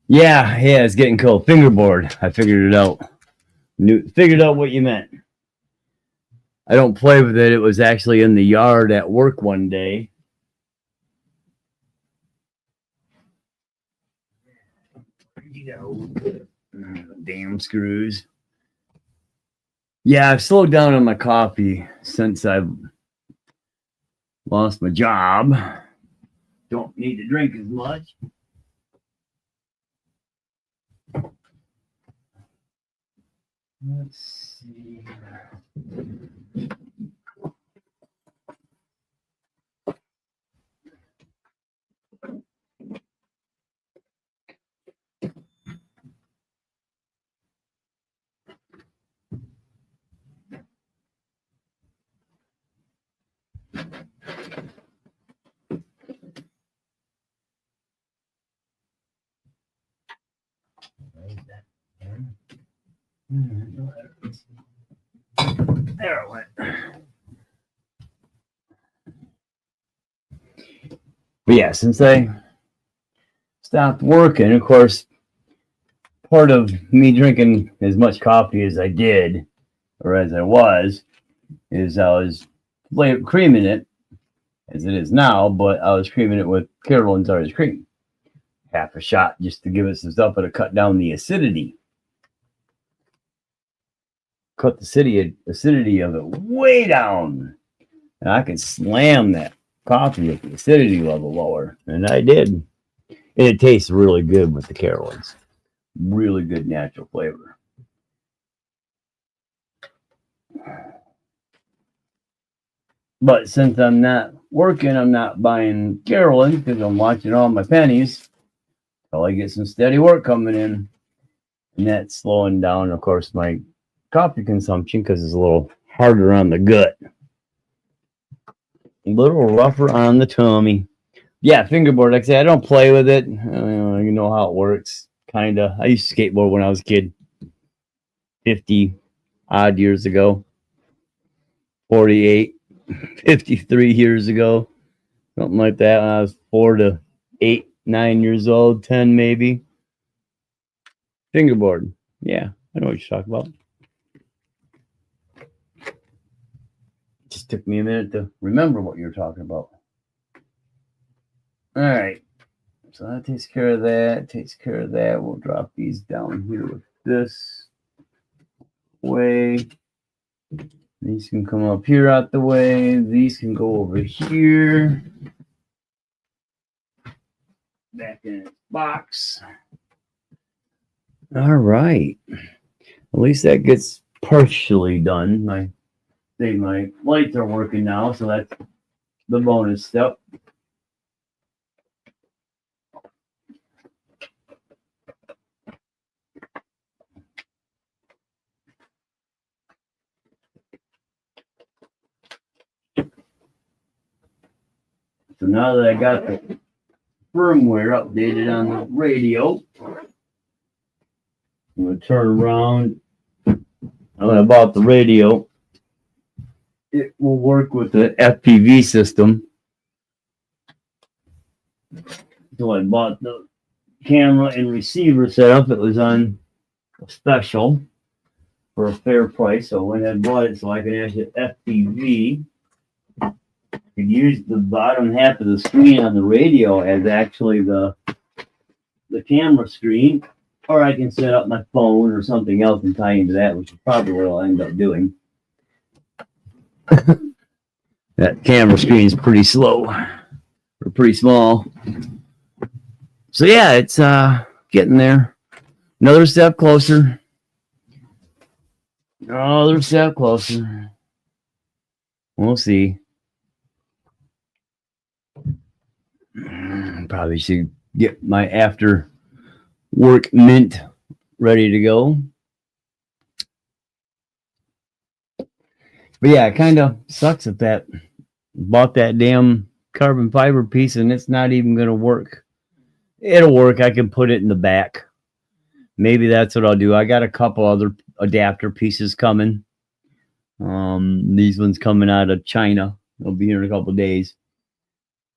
S1: Yeah, it's getting cold. Fingerboard. I figured it out. Figured out what you meant. I don't play with it. It was actually in the yard at work one day. Damn screws. Yeah, I've slowed down on my coffee since I've lost my job. Don't need to drink as much. Let's see. There it went. But yeah, since I stopped working, of course, part of me drinking as much coffee as I did, or as I was, is I was creaming it, as it is now, but I was creaming it with Carolyn's Irish cream. Half a shot just to give it some stuff, but to cut down the acidity. Cut the acidity of it way down. And I could slam that coffee with the acidity level lower. And I did. And it tastes really good with the Carolyn's. Really good natural flavor. But since I'm not working, I'm not buying Carolyn's because I'm watching all my pennies until I get some steady work coming in. And that's slowing down, of course, my coffee consumption because it's a little harder on the gut. A little rougher on the tummy. Yeah, fingerboard. Like I say, I don't play with it. You know how it works. Kind of. I used to skateboard when I was a kid. 50 odd years ago. 48, 53 years ago. Something like that. When I was 4 to 8, 9 years old. 10 maybe. Fingerboard. Yeah, I know what you're talking about. Just took me a minute to remember what you're talking about. All right. So that takes care of that. Takes care of that. We'll drop these down here with this way. These can come up here out the way. These can go over here. Back in its box. All right. At least that gets partially done. My lights are working now, so that's the bonus step. So now that I got the firmware updated on the radio, I'm going to turn around. When I bought the radio, it will work with the FPV system. So I bought the camera and receiver setup. It was on a special for a fair price. So I went ahead and bought it so I can actually FPV. I could use the bottom half of the screen on the radio as actually the camera screen, or I can set up my phone or something else and tie into that, which is probably what I'll end up doing. That camera screen is pretty slow, or pretty small. So yeah, it's getting there. Another step closer. Another step closer. We'll see. Probably should get my after work mint ready to go. But yeah, it kind of sucks that bought that damn carbon fiber piece and it's not even going to work. It'll work. I can put it in the back. Maybe that's what I'll do. I got a couple other adapter pieces coming. These ones coming out of China. They'll be here in a couple of days.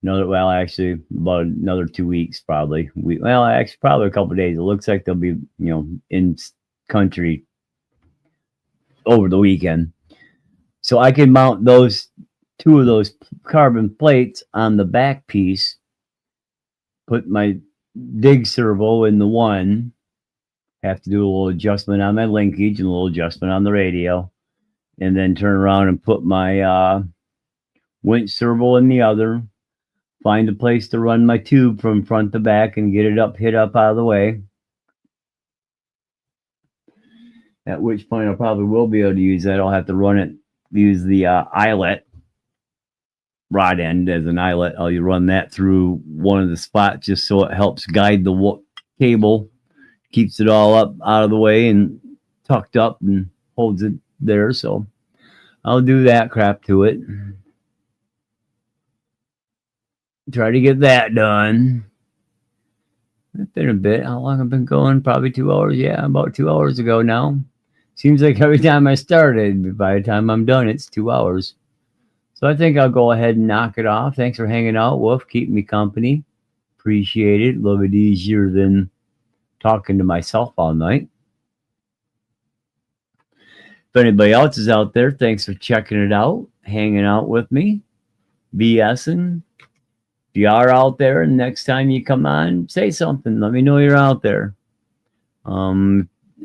S1: Actually, about another 2 weeks probably. Actually, probably a couple of days. It looks like they'll be, in country over the weekend. So I can mount two of those carbon plates on the back piece, put my dig servo in the one, have to do a little adjustment on my linkage and a little adjustment on the radio, and then turn around and put my winch servo in the other, find a place to run my tube from front to back and get it hit up out of the way. At which point I probably will be able to use that. I'll have to use the eyelet rod end as an eyelet. I'll run that through one of the spots just so it helps guide the cable, keeps it all up out of the way and tucked up and holds it there. So I'll do that crap to it. Try to get that done. It's been a bit. How long I've been going? Probably 2 hours. Yeah, about 2 hours ago now. Seems like every time I started, by the time I'm done, it's 2 hours. So I think I'll go ahead and knock it off. Thanks for hanging out, Wolf. Keeping me company. Appreciate it. A little bit easier than talking to myself all night. If anybody else is out there, thanks for checking it out, hanging out with me, BSing. If you are out there, and next time you come on, say something. Let me know you're out there.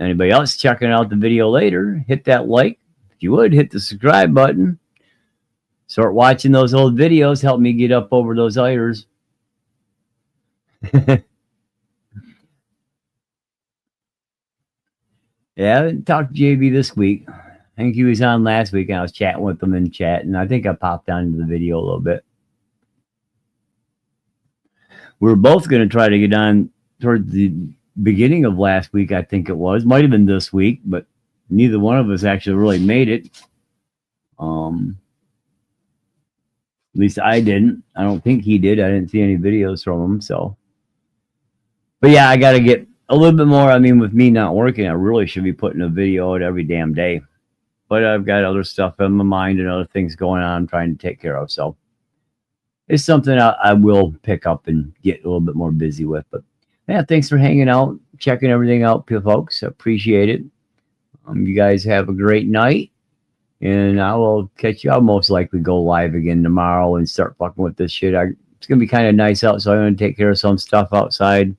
S1: Anybody else checking out the video later, hit that like. If you would, hit the subscribe button. Start watching those old videos. Help me get up over those iron. Yeah, I haven't talked to JB this week. I think he was on last week, and I was chatting with him in chat, and I think I popped onto the video a little bit. We were both going to try to get on towards the beginning of last week, I think it was. Might have been this week, but neither one of us actually really made it. At least I didn't. I don't think he did. I didn't see any videos from him. So, but yeah, I got to get a little bit more. I mean, with me not working, I really should be putting a video out every damn day. But I've got other stuff in my mind and other things going on I'm trying to take care of. So it's something I will pick up and get a little bit more busy with. But yeah, thanks for hanging out, checking everything out, folks. I appreciate it. You guys have a great night. And I will catch you. I'll most likely go live again tomorrow and start fucking with this shit. It's going to be kind of nice out, so I'm going to take care of some stuff outside.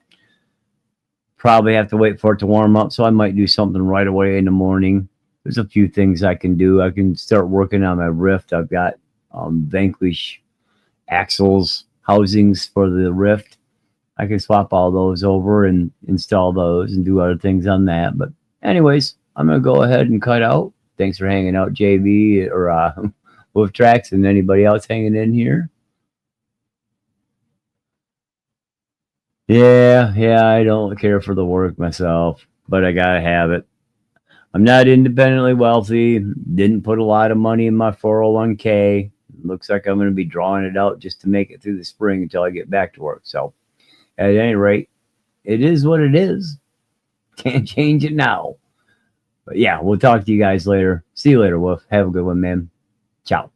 S1: Probably have to wait for it to warm up, so I might do something right away in the morning. There's a few things I can do. I can start working on my Rift. I've got Vanquish axles, housings for the Rift. I can swap all those over and install those and do other things on that. But anyways, I'm going to go ahead and cut out. Thanks for hanging out, JB or Wolf Tracks, and anybody else hanging in here. Yeah, I don't care for the work myself, but I gotta have it. I'm not independently wealthy. Didn't put a lot of money in my 401k. Looks like I'm going to be drawing it out just to make it through the spring until I get back to work. So, at any rate, it is what it is. Can't change it now. But yeah, we'll talk to you guys later. See you later, Wolf. Have a good one, man. Ciao.